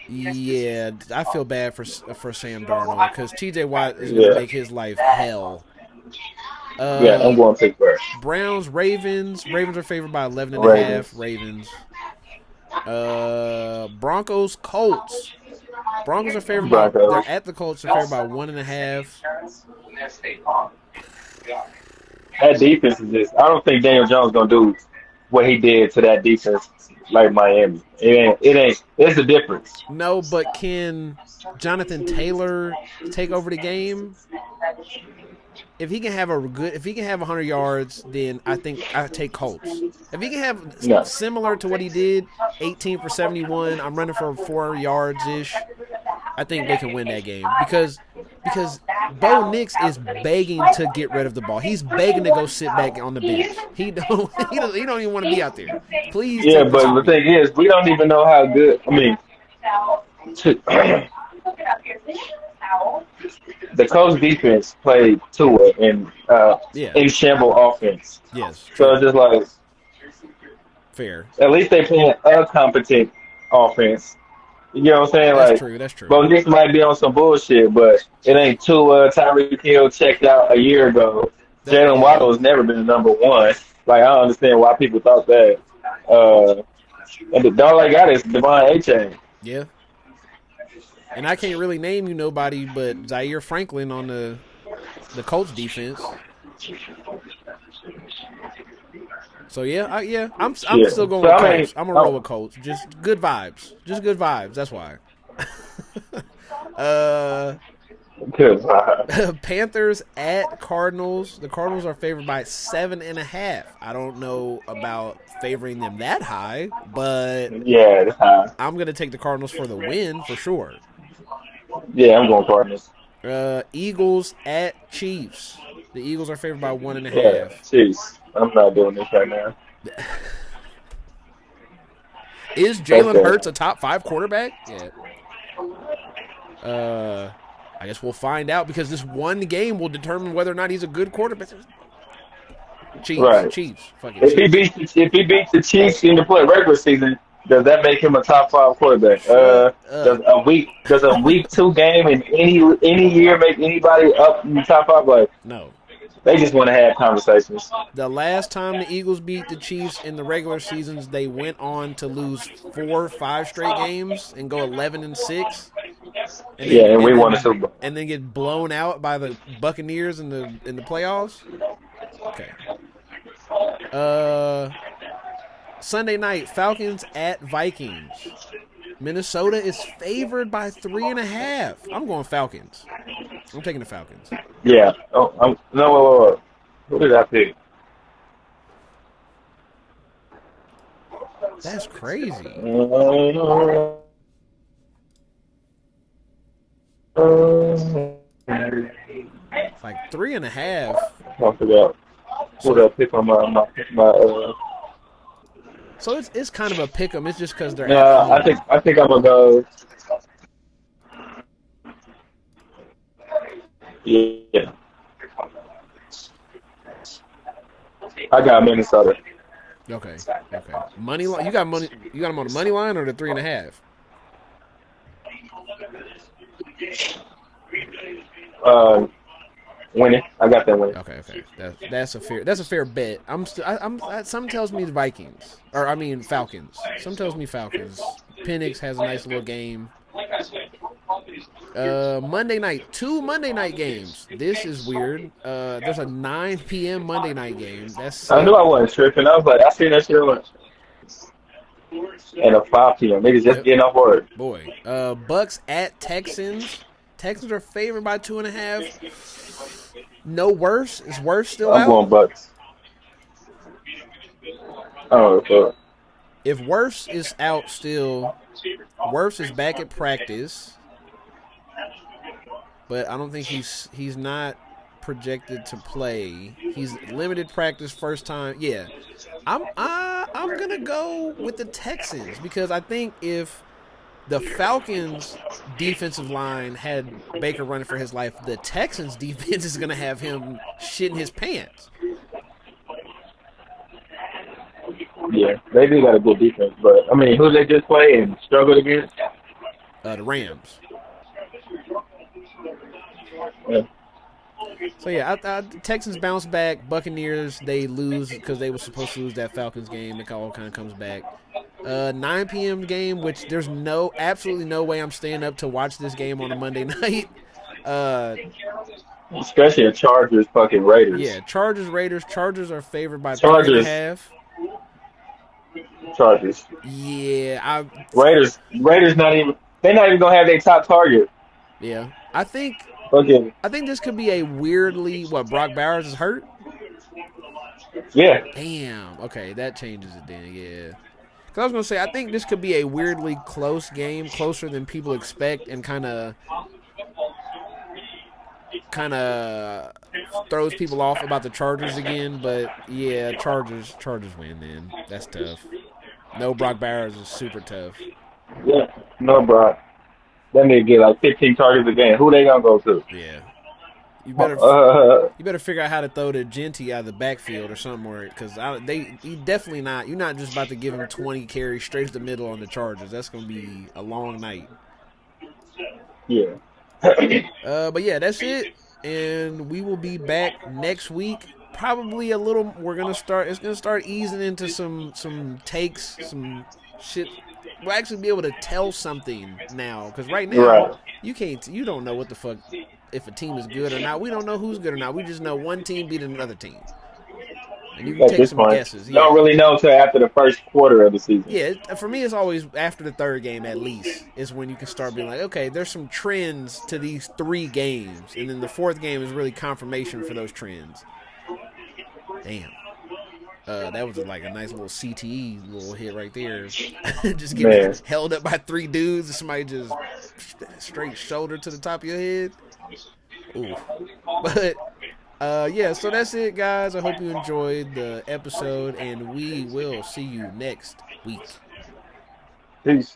Yeah, I feel bad for Sam Darnold because T.J. Watt is going to make his life hell. Yeah, I'm going Pittsburgh. Browns, Ravens. Ravens are favored by 11.5. Ravens. Broncos, Colts. Broncos are favored by. They're at the Colts. They're favored by 1.5. That defense is just. I don't think Daniel Jones gonna do what he did to that defense like Miami. It ain't. There's a difference. No, but can Jonathan Taylor take over the game? If he can have 100 yards, then I think I take Colts. If he can have similar to what he did, 18 for 71, I'm running for 4 yards ish. I think they can win that game because Bo Nix is begging to get rid of the ball. He's begging to go sit back on the bench. He don't even want to be out there. Please. Yeah, but the thing is, we don't even know how good. I mean, the Colts defense played Tua in shamble offense. Yes. So it's just like fair. At least they playing a competent offense. You know what I'm saying? That's true. Bo Nix might be on some bullshit, but it ain't Tua. Tyreek Hill checked out a year ago. Jalen Waddle has never been the number 1. Like, I don't understand why people thought that. And the dog I got is Devon A-Chain. Yeah. And I can't really name you nobody but Zaire Franklin on the Colts defense. So I'm still going with Colts. I'm gonna roll with Colts. Just good vibes. That's why. Good vibes. Panthers at Cardinals. The Cardinals are favored by 7.5. I don't know about favoring them that high, but yeah, that's high. I'm gonna take the Cardinals for the win for sure. Yeah, I'm going Cardinals. Eagles at Chiefs. The Eagles are favored by 1.5. Yeah, Chiefs. I'm not doing this right now. Is Jalen Hurts a top 5 quarterback? Yeah. I guess we'll find out because this one game will determine whether or not he's a good quarterback. Right. Fucking If he Chiefs. beats the Chiefs in the play regular season, does that make him a top five quarterback? Shut up. Does a week two game in any year make anybody up in the top five? Like No. they just want to have conversations. The last time the Eagles beat the Chiefs in the regular seasons, they went on to lose 5 straight games and go 11-6, Yeah, and we won the Super Bowl. and then get blown out by the Buccaneers in the playoffs. Okay. Sunday night, Falcons at Vikings. Minnesota is favored by 3.5. I'm going Falcons. I'm taking the Falcons. Yeah. Oh, no. Who did I pick? That's crazy. It's like 3.5. I forgot. What did I pick on my So it's kind of a pick 'em. It's just because they're Yeah, at home. I think I'm gonna go. Yeah, I got Minnesota. Okay. Money line. You got money. You got them on the money line or the 3.5? Winning. I got that winning. Okay. That's a fair bet. Some tells me the Vikings, or I mean Falcons. Some tells me Falcons. Penix has a nice little game. Monday night, 2 Monday night games. This is weird. There's a 9 p.m. Monday night game. That's I knew I wasn't tripping. I was like, I seen that shit on. And a 5 p.m. Niggas just getting off work. Boy. Bucks at Texans. Texans are favored by 2.5. No worse. Is worse still I'm out? going Bucks. Oh, so. If Worse is out still, Worse is back at practice, but I don't think he's not projected to play. He's limited practice first time. Yeah, I'm gonna go with the Texans because I think if the Falcons' defensive line had Baker running for his life, the Texans' defense is gonna have him shitting his pants. Yeah, they do got a good defense, but I mean, who they just play and struggled against? The Rams. Yeah. So yeah, Texans bounce back. Buccaneers, they lose because they were supposed to lose that Falcons game. It all kind of comes back. 9 p.m. game, which there's absolutely no way I'm staying up to watch this game on a Monday night. Especially the Chargers, fucking Raiders. Yeah, Chargers, Raiders. Chargers are favored by Chargers. 3.5. Chargers. Yeah, Raiders not even. They're not even gonna have their top target. Yeah, I think Okay. this could be a weirdly Brock Bowers is hurt. Yeah. Damn. Okay, that changes it then. Yeah. Because I was gonna say I think this could be a weirdly close game, closer than people expect, and kind of throws people off about the Chargers again. But yeah, Chargers win. Then that's tough. No, Brock Bowers is super tough. Yeah. No, Brock. That nigga get like 15 targets a game. Who they gonna go to? Yeah. You better figure out how to throw to Genty out of the backfield or something, because he definitely not. You're not just about to give him 20 carries straight to the middle on the Chargers. That's gonna be a long night. Yeah. But yeah, that's it, and we will be back next week. Probably a little. It's gonna start easing into some takes, some shit. We'll actually be able to tell something now, because right now you don't know what the fuck if a team is good or not. We don't know who's good or not. We just know one team beat another team, and you can take some guesses. You don't really know until after the first quarter of the season. Yeah, for me, it's always after the third game at least is when you can start being like, okay, there's some trends to these 3 games, and then the 4th game is really confirmation for those trends. Damn. That was like a nice little CTE little hit right there. Just getting held up by 3 dudes and somebody just straight shoulder to the top of your head. Ooh. But yeah, so that's it, guys. I hope you enjoyed the episode, and we will see you next week. Peace.